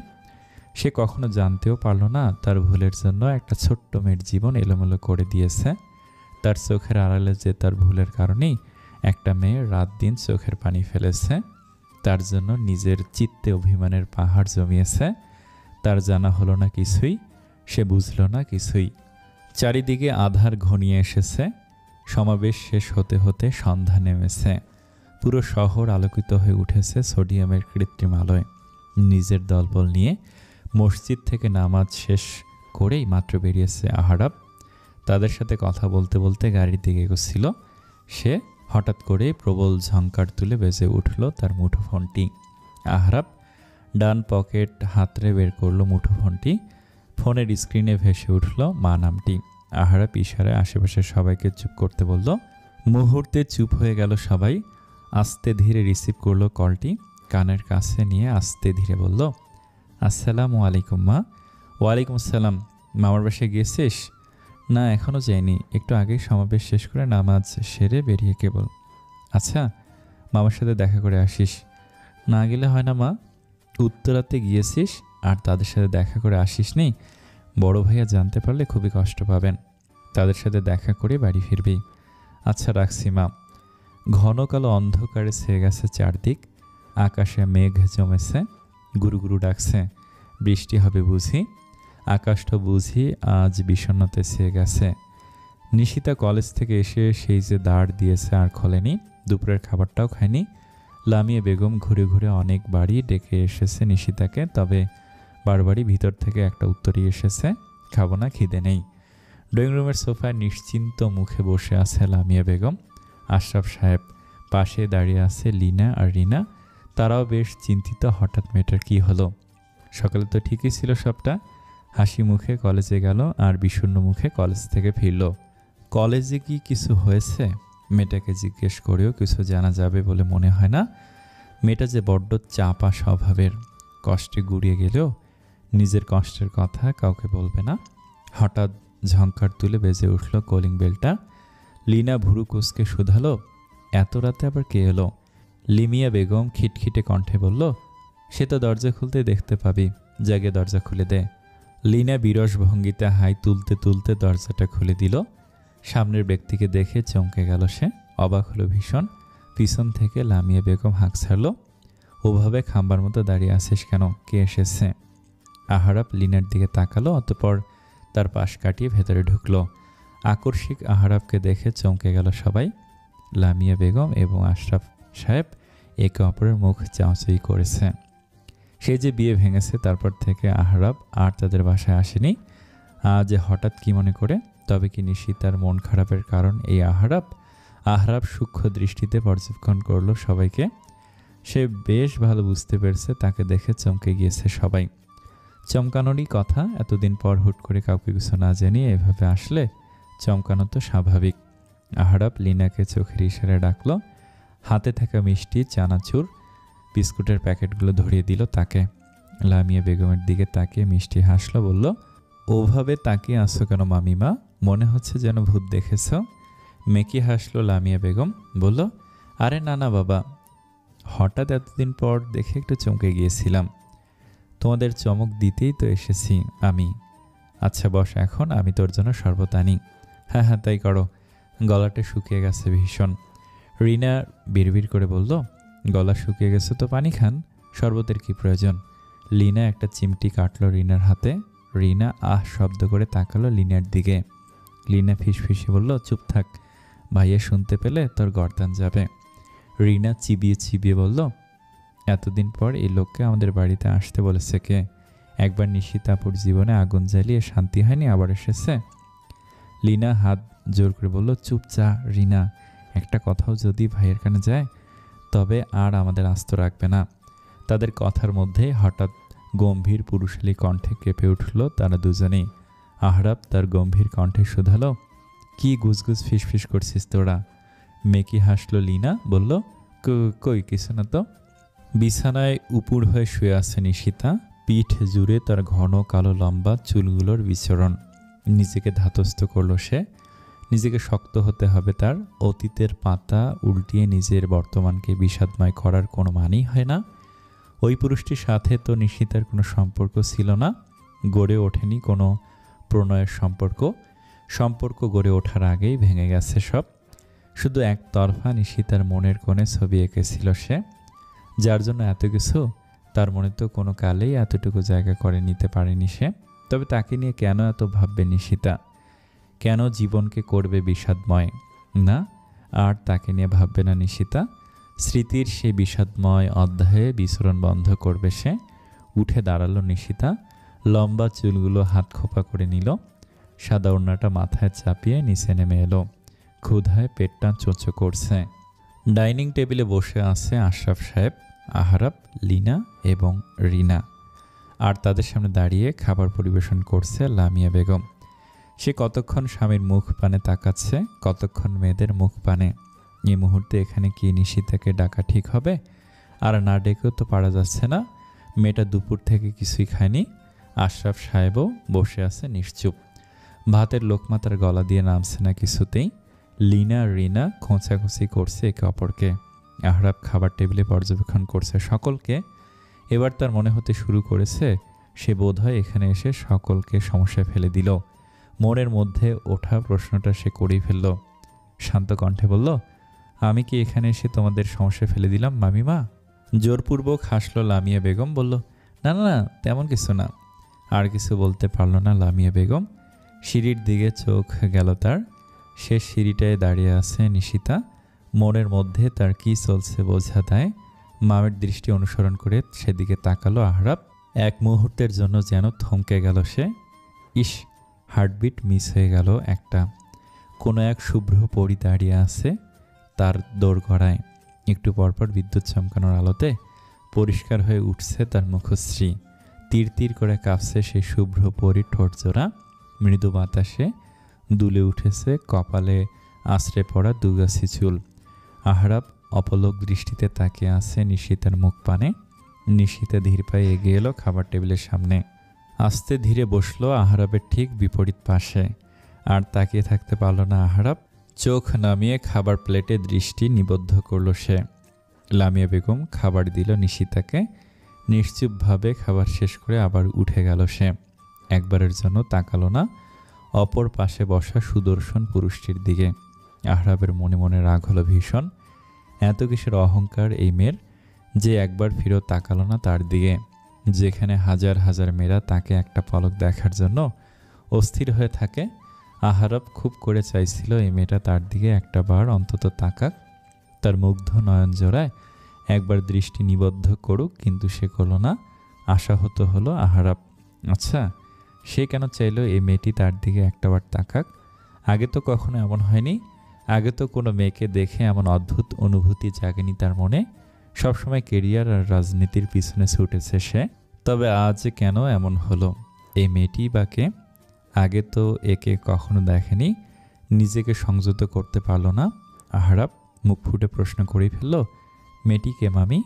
সে কখনো জানতেও পারল না তার ভুলের জন্য একটা ছোট্ট মেয়ের জীবন এলোমেলো করে দিয়েছে। তার চোখের আড়ালে যে তার ভুলের কারণেই একটা মেয়ে রাত দিন চোখের পানি ফেলেছে, তার জন্য নিজের চিত্তে অভিমানের পাহাড় জমিয়েছে। তার জানা হলো না কিছুই, সে বুঝল না কিছুই। চারিদিকে আধার ঘনিয়ে এসেছে। সমাবেশ শেষ হতে হতে সন্ধ্যা নেমেছে। পুরো শহর আলোকিত হয়ে উঠেছে সোডিয়ামের কৃত্রিম আলোয়। নিজের দলবল নিয়ে মসজিদ থেকে নামাজ শেষ করেই মাত্র বেরিয়েছে আহারাব। তাদের সাথে কথা বলতে বলতে গাড়ির দিকে এগোচ্ছিল সে। হঠাৎ করে প্রবল ঝংকার তুলে বেজে উঠল তার মুঠোফোনটি। আহারাব ডান পকেট হাতড়ে বের করলো মুঠোফোনটি। ফোনের স্ক্রিনে ভেসে উঠল মা নামটি। আহারাব ইশারায় আশেপাশের সবাইকে চুপ করতে বলল। মুহূর্তে চুপ হয়ে গেল সবাই। আস্তে ধীরে রিসিভ করলো কলটি। কানের কাছে নিয়ে আস্তে ধীরে বলল, আসসালামু আলাইকুম মা। ওয়ালাইকুম আসসালাম। মামার বাসায় গিয়েছিস? না, এখনও যাইনি, একটু আগেই সমাবেশ শেষ করে নামাজ সেরে বেরিয়ে কেবল। আচ্ছা, মামার সাথে দেখা করে আসিস। না গেলে হয় না মা, উত্তরাতে গিয়েছিস আর তাদের সাথে দেখা করে আসিস নি? বড় ভাইয়া জানতে পারলে খুবই কষ্ট পাবেন। তাদের সাথে দেখা করে বাড়ি ফিরবি। আচ্ছা, রাখছি মা। ঘন কালো অন্ধকারে ছেয়ে গেছে চারদিক। আকাশে মেঘ জমেছে, গুরু গুরু ডাকছে। বৃষ্টি হবে বুঝি। আকাশটা বুঝি আজ বিষণ্ণতে ছেয়ে গেছে। নিশিতা কলেজ থেকে এসে সেই যে দাঁড় দিয়েছে আর খোলেনি, দুপুরের খাবারটাও খায়নি। লামিয়া বেগম ঘুরে ঘুরে অনেক বাড়ি ডেকে এসেছে নিশিতাকে, তবে বারবারই ভিতর থেকে একটা উত্তরই এসেছে, খাবো না, খিদে নেই। ড্রয়িং রুমের সোফায় নিশ্চিন্ত মুখে বসে আছে লামিয়া বেগম। আশরাফ সাহেব পাশে দাঁড়িয়ে আছে লিনা আর রিনা। তারাও বেশ চিন্তিত, হঠাৎ মেয়েটার কী হলো। সকালে তো ঠিকই ছিল সবটা। হাসি মুখে কলেজে গেল আর বিষণ্ণ মুখে কলেজ থেকে ফিরল। কলেজে কি কিছু হয়েছে? মেয়েটাকে জিজ্ঞেস করেও কিছু জানা যাবে বলে মনে হয় না। মেয়েটা যে বড্ড চাপা স্বভাবের। কষ্টে গুড়িয়ে গেলেও নিজের কষ্টের কথা কাউকে বলবে না। হঠাৎ ঝংকার তুলে বেজে উঠল কলিং বেলটা। লিনা ভুরু কুচকে শুধালো, এত রাতে আবার কে এলো? লিমিয়া বেগম খিটখিটে কণ্ঠে বলল, সে তো দরজা খুলতে দেখতে পাবি, জাগে দরজা খুলে দে। লিনা বিরস ভঙ্গিতে হাই তুলতে তুলতে দরজাটা খুলে দিল। সামনের ব্যক্তিকে দেখে চমকে গেল সে, অবাক হলো ভীষণ। পিছন থেকে লামিয়া বেগম হাঁক ছাড়ল, ওভাবে খাম্বার মতো দাঁড়িয়ে আছিস কেন? কে এসেছে? আহারাব লিনার দিকে তাকালো, অতঃপর তার পাশ কাটিয়ে ভেতরে ঢুকলো। আকস্মিক আহারাবকে দেখে চমকে গেল সবাই। লামিয়া বেগম এবং আশরাফ সাহেব একে অপরের মুখ চাওয়াচাই করেছে। সে যে বিয়ে ভেঙেছে তারপর থেকে আহারাব আর তাদের বাসায় আসেনি। আজ হঠাৎ কি মনে করে? তবে কি নিশিতার মন খারাপের কারণ এই আহারাব? আহারাব সূক্ষ্ম দৃষ্টিতে পর্যবেক্ষণ করলো সবাইকে। সে বেশ ভালো বুঝতে পেরেছে তাকে দেখে চমকে গিয়েছে সবাই। চমকানোরই কথা, এতদিন পর হুট করে কাউকে কিছু না জানিয়ে এভাবে আসলে চমকানো তো স্বাভাবিক। আহারাব লিনাকে চোখের ইশারায় ডাকলো। হাতে থাকা মিষ্টি, চানাচুর, বিস্কুটের প্যাকেটগুলো ধরিয়ে দিল তাকে। লামিয়া বেগমের দিকে তাকিয়ে মিষ্টি হাসলো, বলল, ওভাবে তাকিয়ে আসছো কেন মামিমা? মনে হচ্ছে যেন ভূত দেখেছ। মেকি হাসলো লামিয়া বেগম, বলল, আরে না না বাবা, হঠাৎ এতদিন পর দেখে একটু চমকে গিয়েছিলাম। তোমাদের চমক দিতেই তো এসেছি আমি। আচ্ছা বস এখন, আমি তোর জন্য শরবত আনি। হ্যাঁ হ্যাঁ তাই করো, গলাটা শুকিয়ে গেছে ভীষণ। রিনা বিড়বিড় করে বলল, গলা শুকিয়ে গেছে তো পানি খান, শরবতের কি প্রয়োজন? লিনা একটা চিমটি কাটলো রিনার হাতে। রিনা আহ শব্দ করে তাকালো লিনার দিকে। লিনা ফিসফিসে বলল, চুপ থাক, ভাইয়া শুনতে পেলে তোর গর্দান যাবে। রিনা চিবিয়ে চিবিয়ে বলল, এতদিন পর এই লোককে আমাদের বাড়িতে আসতে বলেছে কে? একবার নিশিতাপুর জীবনে আগুন জ্বালিয়ে শান্তি হয়নি, আবার এসেছে। লিনা হাত জোর করে বলল, চুপ যা রিনা, একটা কথাও যদি ভাইয়ের কানে যায় তবে আর আমাদের আস্ত রাখবে না। তাদের কথার মধ্যে হঠাৎ গম্ভীর পুরুষালী কণ্ঠে কেঁপে উঠল তারা দুজনেই। আহরাব তার গম্ভীর কণ্ঠে শুধালো, কি গুজগুজ ফিসফিস করছিস তোরা? মেকি হাসলো লিনা, বলল, কই কিছু না তো। বিছানায় উপুড় হয়ে শুয়ে আছে নিশিতা। পিঠ জুড়ে তার ঘন কালো লম্বা চুলগুলোর বিচরণ। নিজেকে ধাতস্থ করল সে। নিজেকে শক্ত হতে হবে তার। অতীতের পাতা উল্টিয়ে নিজের বর্তমানকে বিষাদময় করার কোনো মানেই হয় না। ওই পুরুষটির সাথে তো নিশিতার কোনো সম্পর্ক ছিল না, গড়ে ওঠেনি কোনো প্রণয়ের সম্পর্ক গড়ে ওঠার আগেই ভেঙে গেছে সব। শুধু একতরফা নিশিতার মনের কোণে ছবি এঁকেছিল সে, যার জন্য এত কিছু তার মনে তো কোনো কালেই এতটুকু জায়গা করে নিতে পারেনি সে। তবে তাকে নিয়ে কেন এত ভাববে নিশিতা? কেন জীবনকে করবে বিষাদময়? না, আর তাকে নিয়ে ভাববে না নিশিতা। স্মৃতির সেই বিষাদময় অধ্যায়ে বিচরণ বন্ধ করবে সে। উঠে দাঁড়ালো নিশিতা, লম্বা চুলগুলো হাত খোপা করে নিল, সাদা ওড়নাটা মাথায় চাপিয়ে নিচে নেমে এলো। ক্ষুধায় পেটটা চোচো করছে। ডাইনিং টেবিলে বসে আছে আশরাফ সাহেব, আহারাব, লিনা এবং রিনা। আর তাদের সামনে দাঁড়িয়ে খাবার পরিবেশন করছে লামিয়া বেগম। সে কতক্ষণ স্বামীর মুখ পানে তাকাচ্ছে, কতক্ষণ মেয়েদের মুখ পানে। এই মুহূর্তে এখানে কি নিশিতাকে ডাকা ঠিক হবে? আর না ডেকেও তো পারা যাচ্ছে না। মেয়েটা দুপুর থেকে কিছুই খায়নি। আশরাফ সাহেবও বসে আছে নিশ্চুপ। ভাতের লোকমা তার গলা দিয়ে নামছে না কিছুতেই। লিনা রিনা খোঁচাখুচি করছে একে অপরকে। আহরাব খাবার টেবিলে পর্যবেক্ষণ করছে সকলকে। এবার তার মনে হতে শুরু করেছে সে বোধহয় এখানে এসে সকলকে সমস্যায় ফেলে দিল। মনের মধ্যে ওঠা প্রশ্নটা সে করেই ফেলল। শান্ত কণ্ঠে বলল, আমি কি এখানে এসে তোমাদের সমস্যায় ফেলে দিলাম মামিমা? জোরপূর্বক হাসল লামিয়া বেগম। বলল, না না না, তেমন কিছু না। আর কিছু বলতে পারল না লামিয়া বেগম। সিঁড়ির দিকে চোখ গেল তার। সে সিঁড়িটায় দাঁড়িয়ে আছে নিশিতা। মনের মধ্যে তার কি চলছে বোঝা দেয়। মামের দৃষ্টি অনুসরণ করে সেদিকে তাকালো আহরাব। এক মুহূর্তের জন্য যেন থমকে গেল সে। ইস, হার্টবিট মিস হয়ে গেল একটা। কোনো এক শুভ্র পরী দাঁড়িয়ে আছে তার দোরগড়ায়। একটু পরপর বিদ্যুৎ চমকানোর আলোতে পরিষ্কার হয়ে উঠছে তার মুখশ্রী। তীর তীর করে কাঁপছে সেই শুভ্র পরীর ঠোঁটজোড়া। মৃদু বাতাসে দুলে উঠেছে কপালে আছড়ে পড়া দুগাছি চুল। আহরাব অপলক দৃষ্টিতে তাকিয়ে আছে নিশিতার মুখ পানে। নিশিতা ধীর পায়ে এগিয়ে এলো খাবার টেবিলের সামনে। আস্তে ধীরে বসলো আহরাবের ঠিক বিপরীত পাশে। আর তাকিয়ে থাকতে পারল না আহরাব। চোখ নামিয়ে খাবার প্লেটে দৃষ্টি নিবদ্ধ করল সে। লামিয়া বেগম খাবার দিল নিশিতাকে। নিশ্চুপভাবে খাবার শেষ করে আবার উঠে গেল সে। একবারের জন্য তাকালো না অপর পাশে বসা সুদর্শন পুরুষটির দিকে। আহরাবের মনে মনে রাগ হলো ভীষণ। এত কিসের অহংকার এই মেয়ের যে একবার ফিরেও তাকালো না তার দিকে। যেখানে হাজার হাজার মেয়েরা তাকে একটা পলক দেখার জন্য অস্থির হয়ে থাকে, আহরাব খুব করে চাইছিল এই মেয়েটা তার দিকে একটা বার অন্তত তাকাক, তার মুগ্ধ নয়ন জোড়ায় একবার দৃষ্টি নিবদ্ধ করুক, কিন্তু সে করলো না। আশাহত হলো আহরাব। আচ্ছা, সে কেন চাইলো এই মেয়েটি তার দিকে একটাবার তাকাক? আগে তো কখনো এমন হয়নি। আগে তো কোনো মেয়েকে দেখে এমন অদ্ভুত অনুভূতি জাগেনি তার মনে। সবসময় কেরিয়ার আর রাজনীতির পিছনে ছুটেছে সে। তবে আজ কেন এমন হলো? এই মেয়েটি বা কে? আগে তো একে কখনো দেখেনি। নিজেকে সংযত করতে পারল না আহরাব। মুখ ফুটে প্রশ্ন করেই ফেলল, মেয়েটি কে মামি?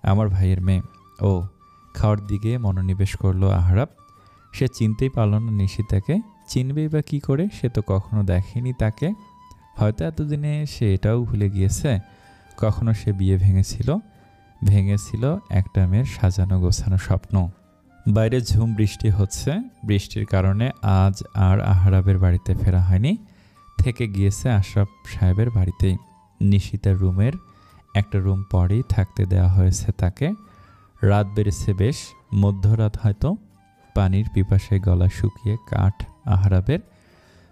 আমার ভাইয়ের মেয়ে। ও। খাওয়ার দিকে মনোনিবেশ করলো আহরাব। সে চিনতেই পারল না নিশিতাকে। চিনবেই বা কী করে? সে তো কখনো দেখেনি তাকে। হয়তো এতদিনে সে এটাও ভুলে গিয়েছে কখনো সে বিয়ে ভেঙেছিল একটা মেয়ের সাজানো গোছানো স্বপ্ন। বাইরে ঝুম বৃষ্টি হচ্ছে। বৃষ্টির কারণে আজ আর আহরাবের বাড়িতে ফেরা হয়নি, থেকে গিয়েছে আশরাফ সাহেবের বাড়িতেই। নিশিতার রুমের একটা রুম পরেই থাকতে দেওয়া হয়েছে তাকে। রাত বেড়েছে বেশ, মধ্যরাত হয়তো। পানির পিপাসায় গলা শুকিয়ে কাঠ আহরাবের।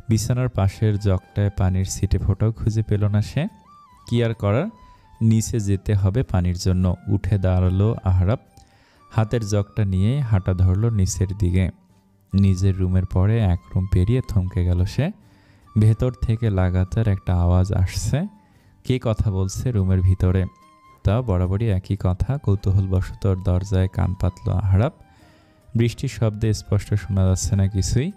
বিছানার পাশের জগটায় পানির ছিটে ফোঁটাও খুঁজে পেল না সে। কি আর করার, নিচে যেতে হবে পানির জন্য। উঠে দাঁড়ালো আহরাব। হাতের জগটা নিয়ে হাঁটা ধরলো নিচের দিকে। নিজের রুমের পরে এক রুম পেরিয়ে থমকে গেল সে। ভেতর থেকে লাগাতার একটা আওয়াজ আসছে। কে কথা বলছে রুমের ভিতরে? তা বরাবরই একই কথা। কৌতূহলবশত দরজায় কান পাতল আহরাব। বৃষ্টির শব্দে স্পষ্ট শোনা যাচ্ছে না কিছুই।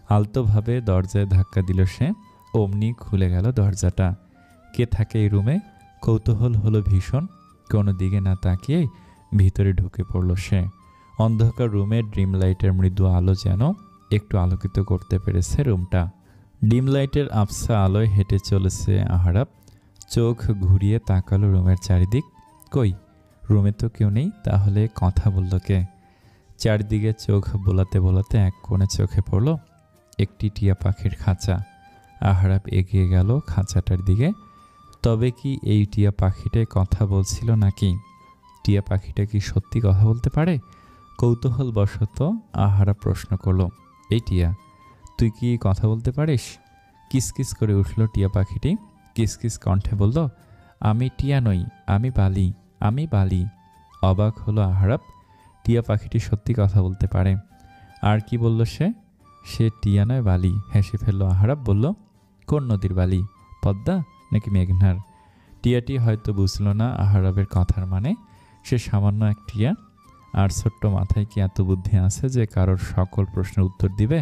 আলতোভাবে দরজায় ধাক্কা দিল সে। অমনি খুলে গেল দরজাটা। কে থাকে এই রুমে? কৌতূহল হলো ভীষণ। কোনো দিকে না তাকিয়ে ভিতরে ঢুকে পড়ল সে। অন্ধকার রুমে ড্রিম লাইটের মৃদু আলো যেন একটু আলোকিত করতে পেরেছে রুমটা। ডিম লাইটের আবছা আলোয় হেঁটে চলেছে আহরাব। চোখ ঘুরিয়ে তাকালো রুমের চারিদিক। কই, রুমে তো কেউ নেই। তাহলে কথা বলল কে? চারদিকে চোখ বোলাতে বোলাতে এক কোণে চোখে পড়ল একটি টিয়া পাখির খাঁচা। আহরাব এগিয়ে গেল খাঁচাটার দিকে। তবে কি এই টিয়া পাখিটাই কথা বলছিল নাকি? টিয়া পাখিটা কি সত্যি কথা বলতে পারে? কৌতূহলবশত আহরাব প্রশ্ন করল, এই টিয়া, তুই কি কথা বলতে পারিস? কিসকিস করে উঠল টিয়া পাখিটি। কিসকিস কণ্ঠে বলল, আমি টিয়া নই, আমি বালি, আমি বালি। অবাক হলো আহরাব, টিয়া পাখিটি সত্যি কথা বলতে পারে। আর কি বলল সে? সে টিয়া নয়, বালি। হেসে ফেলল আহরাব, বলল, কোন নদীর বালি? পদ্মা নাকি মেঘনার? টিয়াটি হয়তো বুঝল না আহরাবের কথার মানে। সে সামান্য এক টিয়া, আর ছোট্ট মাথায় কি এত বুদ্ধি আছে যে কারোর সকল প্রশ্নের উত্তর দিবে?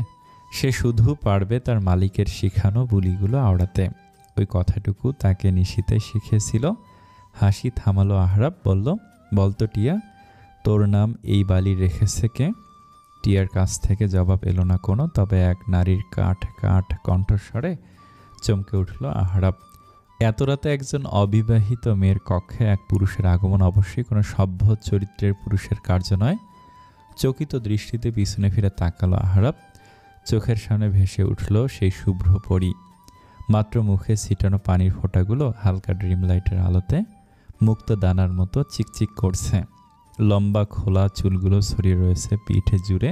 সে শুধু পারবে তার মালিকের শিখানো বুলিগুলো আওড়াতে। ওই কথাটুকু তাকে নিশিতে শিখিয়েছিল। হাসি থামালো আহরাব, বলল, বলতো টিয়া, তোর নাম এই বালি রেখেছে কে? টিয়ার কাছ থেকে জবাব এলো না কোনো, তবে এক নারীর কাঠ কাঠ কণ্ঠস্বরে চমকে উঠল আহরাব। এত রাতে একজন অবিবাহিত মেয়ের কক্ষে এক পুরুষের আগমন অবশ্যই কোনো সভ্য চরিত্রের পুরুষের কার্য নয়। চকিত দৃষ্টিতে পিছনে ফিরে তাকালো আহরাব। চোখের সামনে ভেসে উঠল সেই শুভ্র পরী। মাত্র মুখে ছিটানো পানির ফোঁটাগুলো হালকা ড্রিম লাইটের আলোতে মুক্ত দানার মতো চিকচিক করছে। লম্বা খোলা চুলগুলো ছড়িয়ে রয়েছে পিঠে জুড়ে।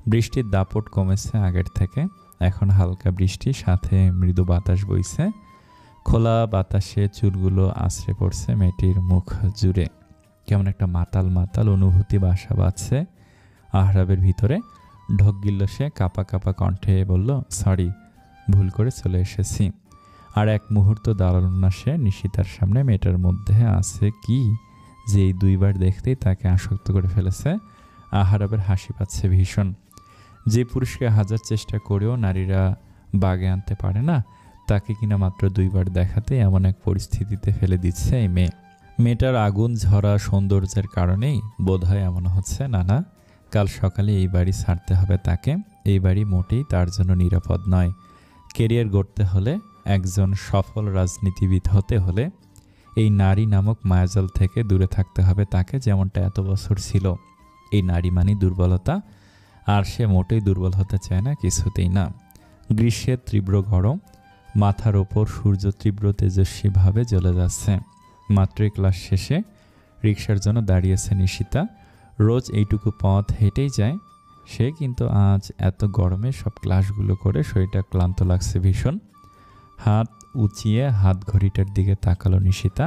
বৃষ্টির দাপট কমেছে আগের থেকে, এখন হালকা বৃষ্টির সাথে মৃদু বাতাস বইছে। খোলা বাতাসে চুলগুলো আছড়ে পড়ছে মেয়েটির মুখ জুড়ে। কেমন একটা মাতাল মাতাল অনুভূতি বাসা বাঁধছে আহরাবের ভিতরে। ঢোক গিলল সে, কাঁপা কাঁপা কণ্ঠে বলল, সরি, ভুল করে চলে এসেছি। আর এক মুহূর্ত দাঁড়ালো না সে নিশিতার সামনে। মেয়েটার মধ্যে আছে কি যে এই দুইবার দেখতেই তাকে আসক্ত করে ফেলেছে। আহরাবের হাসি পাচ্ছে ভীষণ। যে পুরুষকে হাজার চেষ্টা করেও নারীরা বাগে আনতে পারে না, তাকে কিনা মাত্র দুইবার দেখাতে এমন এক পরিস্থিতিতে ফেলে দিচ্ছে এই মেয়ে। মেয়েটার আগুন ঝরা সৌন্দর্যের কারণেই বোধহয় এমন হচ্ছে। না, কাল সকালে এই বাড়ি ছাড়তে হবে তাকে। এই বাড়ি মোটেই তার জন্য নিরাপদ নয়। কেরিয়ার গড়তে হলে, একজন সফল রাজনীতিবিদ হতে হলে এই নারী নামক মায়াজাল থেকে দূরে থাকতে হবে তাকে, যেমনটা এত বছর ছিল। এই নারী মানে দুর্বলতা, আর সে মোটেই দুর্বল হতে চায় না, কিছুতেই না। গ্রীষ্মের তীব্র গরম, মাথার ওপর সূর্য তীব্র তেজস্বীভাবে জ্বলে যাচ্ছে। মাত্রই ক্লাস শেষে রিকশার জন্য দাঁড়িয়েছে নিশিতা। রোজ এইটুকু পথ হেঁটেই যায় সে, কিন্তু আজ এত গরমে সব ক্লাসগুলো করে শরীরটা ক্লান্ত লাগছে ভীষণ। হাত উঁচিয়ে হাত ঘড়িটার দিকে তাকালো নিশিতা।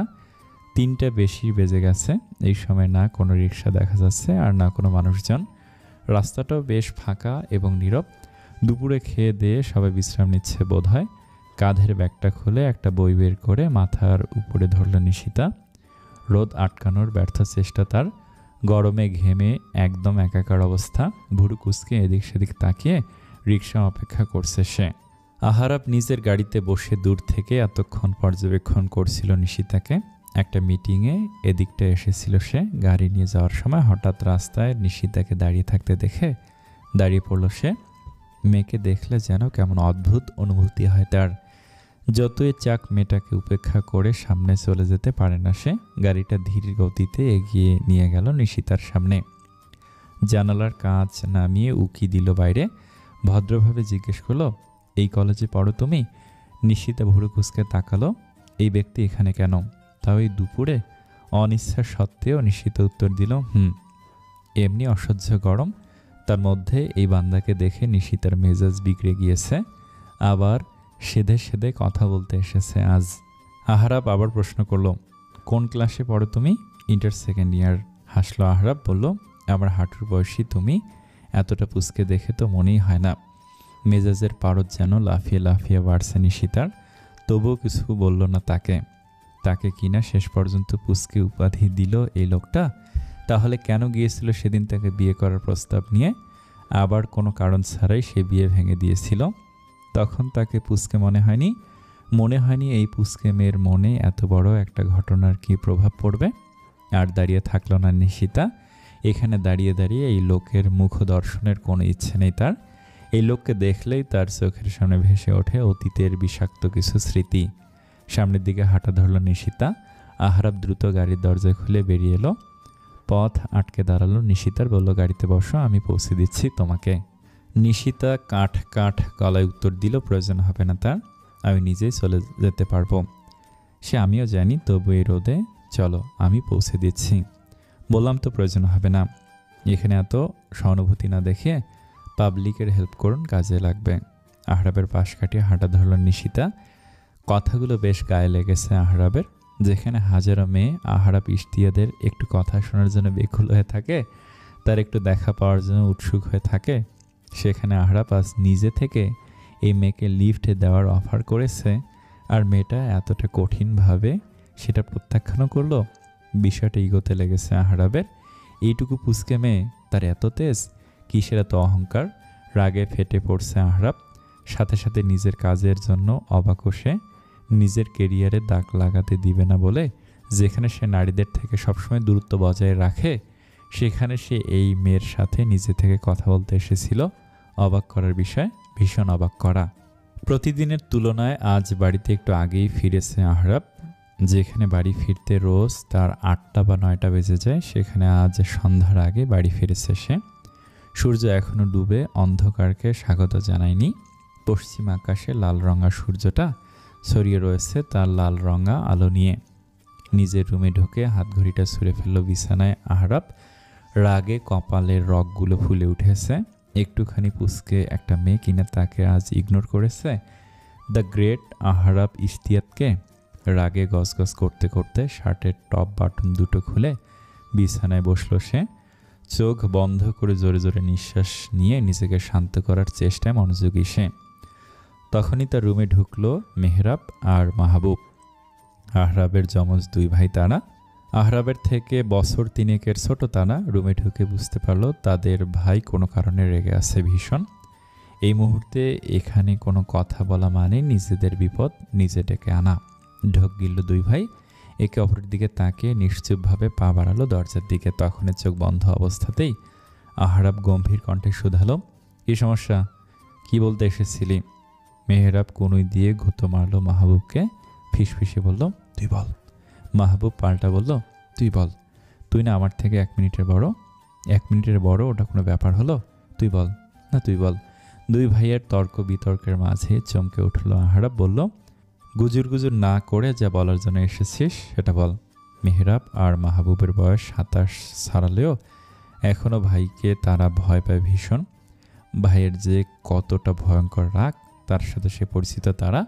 3টা বেশি বেজে গেছে। এই সময় না কোনো রিকশা দেখা যাচ্ছে আর না কোনো মানুষজন। রাস্তাটাও বেশ ফাঁকা এবং নীরব। দুপুরে খেয়ে দিয়ে সবাই বিশ্রাম নিচ্ছে বোধহয়। কাঁধের ব্যাগটা খুলে একটা বই বের করে মাথার উপরে ধরল নিশিতা। রোদ আটকানোর ব্যর্থ চেষ্টা তার। গরমে ঘেমে একদম একাকার অবস্থা। ভুরু কুঁচকে এদিক সেদিক তাকিয়ে রিকশা অপেক্ষা করছে সে। আহরাব নিজের গাড়িতে বসে দূর থেকে এতক্ষণ পর্যবেক্ষণ করছিল নিশিতাকে। একটা মিটিংয়ে এদিকটা এসেছিল সে। গাড়ি নিয়ে যাওয়ার সময় হঠাৎ রাস্তায় নিশিতাকে দাঁড়িয়ে থাকতে দেখে দাঁড়িয়ে পড়ল সে। মেয়েকে দেখলে যেন কেমন অদ্ভুত অনুভূতি হয় তার। যতই চাক মেয়েটাকে উপেক্ষা করে সামনে চলে যেতে পারে না সে। গাড়িটা ধীর গতিতে এগিয়ে নিয়ে গেল নিশিতার সামনে। জানালার কাঁচ নামিয়ে উকি দিল বাইরে। ভদ্রভাবে জিজ্ঞেস করলো, এই কলেজে পড়ো তুমি? নিশিতা ভুরু কুঁচকে তাকালো। এই ব্যক্তি এখানে কেন? তাও এই দুপুরে? অনিচ্ছা সত্ত্বেও নিশিতা উত্তর দিল, এমনি অসহ্য গরম। তার মধ্যে এই বান্দাকে দেখে নিশিতার মেজাজ বিগড়ে গিয়েছে। আবার সেধে সেধে কথা বলতে এসেছে আজ। আহরাব আবার প্রশ্ন করলো, কোন ক্লাসে পড়ো তুমি? Inter second year. হাসলো আহরাব, বলল, আমার হাঁটুর বয়সী তুমি? এতটা পুচকে দেখে তো মনেই হয় না। মেজাজের পারদ যেন লাফিয়ে লাফিয়ে বাড়ছে নিশিতার। তবুও কিছু বলল না তাকে কিনা শেষ পর্যন্ত পুচকে উপাধি দিল এই লোকটা। তাহলে কেন গিয়েছিল সেদিন তাকে বিয়ে করার প্রস্তাব নিয়ে? আবার কোনো কারণ ছাড়াই সে বিয়ে ভেঙে দিয়েছিল। তখন তাকে পুচকে মনে হয়নি এই পুচকে মেয়ের মনে এত বড় একটা ঘটনার কি প্রভাব পড়বে। আর দাঁড়িয়ে থাকলো না নিশিতা। এখানে দাঁড়িয়ে দাঁড়িয়ে এই লোকের মুখ দর্শনের কোনো ইচ্ছে নেই তার। এই লোককে দেখলেই তার চোখের সামনে ভেসে ওঠে অতীতের বিষাক্ত কিছু স্মৃতি। সামনের দিকে হাঁটা ধরল নিশিতা। আহরাব দ্রুত গাড়ির দরজা খুলে বেরিয়ে এলো। পথ আটকে দাঁড়ালো নিশিতার। বলল, গাড়িতে বসো, আমি পৌঁছে দিচ্ছি তোমাকে। নিশিতা কাঠ গলায় উত্তর দিল, প্রয়োজন হবে না তার, আমি নিজেই চলে যেতে পারবো। সে আমিও জানি, তবু এই রোদে চলো, আমি পৌঁছে দিচ্ছি। বললাম তো প্রয়োজন হবে না। এখানে এত সহানুভূতি না দেখে পাবলিকের হেল্প করুন, কাজে লাগবে। আহরাবের পাশ কাটিয়ে হাঁটা ধরল নিশিতা। কথাগুলো বেশ গায়ে লেগেছে আহরাবের। যেখানে হাজারো মেয়ে আহরাব ইশতিয়াদের একটু কথা শোনার জন্য বেকুল হয়ে থাকে, তার একটু দেখা পাওয়ার জন্য উৎসুক হয়ে থাকে, সেখানে আহরাব আজ নিজে থেকে এই মেয়েকে লিফট দেওয়ার অফার করেছে, আর মেয়েটা এতটা কঠিনভাবে সেটা প্রত্যাখ্যানও করলো। বিষয়টা ইগোতে লেগেছে আহরাবের। এইটুকু পুচকে মেয়ে, তার এত তেজ, কিসের এত অহংকার। রাগে ফেটে পড়ছে আহরাব। সাথে সাথে নিজের কাজের জন্য অবাক সে, নিজের কেরিয়ারে দাগ লাগাতে দিবে না বলে যেখানে সে নারীদের থেকে সবসময় দূরত্ব বজায় রাখে, সেখানে সে এই মেয়ের সাথে নিজে থেকে কথা বলতে এসেছিল। অবাক করার বিষয়, ভীষণ অবাক করা। প্রতিদিনের তুলনায় আজ বাড়িতে একটু আগেই ফিরেছে আহরাব। যেখানে বাড়ি ফিরতে রোজ তার 8টা বা 9টা বেজে যায়, সেখানে আজ সন্ধ্যার আগে বাড়ি ফিরেছে সে। সূর্য এখনো ডুবে অন্ধকারকে স্বাগত জানায়নি। পশ্চিম আকাশে লাল রঙা সূর্যটা ছড়িয়ে রয়েছে তার লাল রঙা আলো নিয়ে। নিজের রুমে ঢুকে হাতঘড়িটা ছুঁড়ে ফেলল বিছানায় আহরাব। রাগে কপালের রগগুলো ফুলে উঠেছে। একটুখানি পুচকে একটা মেয়ে কিনা তাকে আজ ইগনোর করেছে। দ্য গ্রেট আহরাব ইশতিয়াতকে রাগে গজগজ করতে করতে শার্টের টপ বাটন দুটো খুলে বিছানায় বসলো সে। চোখ বন্ধ করে জোরে জোরে নিঃশ্বাস নিয়ে নিজেকে শান্ত করার চেষ্টায় মনোযোগী সে। তখনই তার রুমে ঢুকলো মেহরাব আর মাহবুব, আহরাবের যমজ 2 ভাই তারা। আহরাবের থেকে বছর 3 ছোট তারা রুমে ঢুকে বুঝতে পারলো তাদের ভাই কোনো কারণে রেগে আছে ভীষণ। এই মুহূর্তে এখানে কোনো কথা বলা মানে নিজেদের বিপদ নিজে ডেকে আনা। ঢোক গিলল 2 ভাই, একে অপরের দিকে তাকিয়ে নিশ্চুপভাবে পা বাড়ালো দরজার দিকে। তখনই চোখ বন্ধ অবস্থাতেই আহরাব গম্ভীর কণ্ঠে শুধালো, কী সমস্যা, কি বলতে এসেছিলি? মেহরাব কনুই দিয়ে ঘুঁতো মারল মাহবুবকে। ফিসফিসে বলল, তুই বল। মাহবুব পাল্টা বলল, তুই বল। তুই না আমার থেকে 1 মিনিটের বড়। 1 মিনিটের বড় ওটা কোনো ব্যাপার হলো? তুই বল না, তুই বল। 2 ভাইয়ের তর্ক বিতর্কের মাঝে চমকে উঠল আহরাব। বলল, গুজুর গুজুর না করে যা বলার জন্য এসেছিস সেটা বল। মেহরাব আর মাহবুবের বয়স 27 ছাড়ালেও এখনও ভাইকে তারা ভয় পায় ভীষণ। ভাইয়ের যে কতটা ভয়ঙ্কর রাগ তার সাথে সে পরিচিত তারা।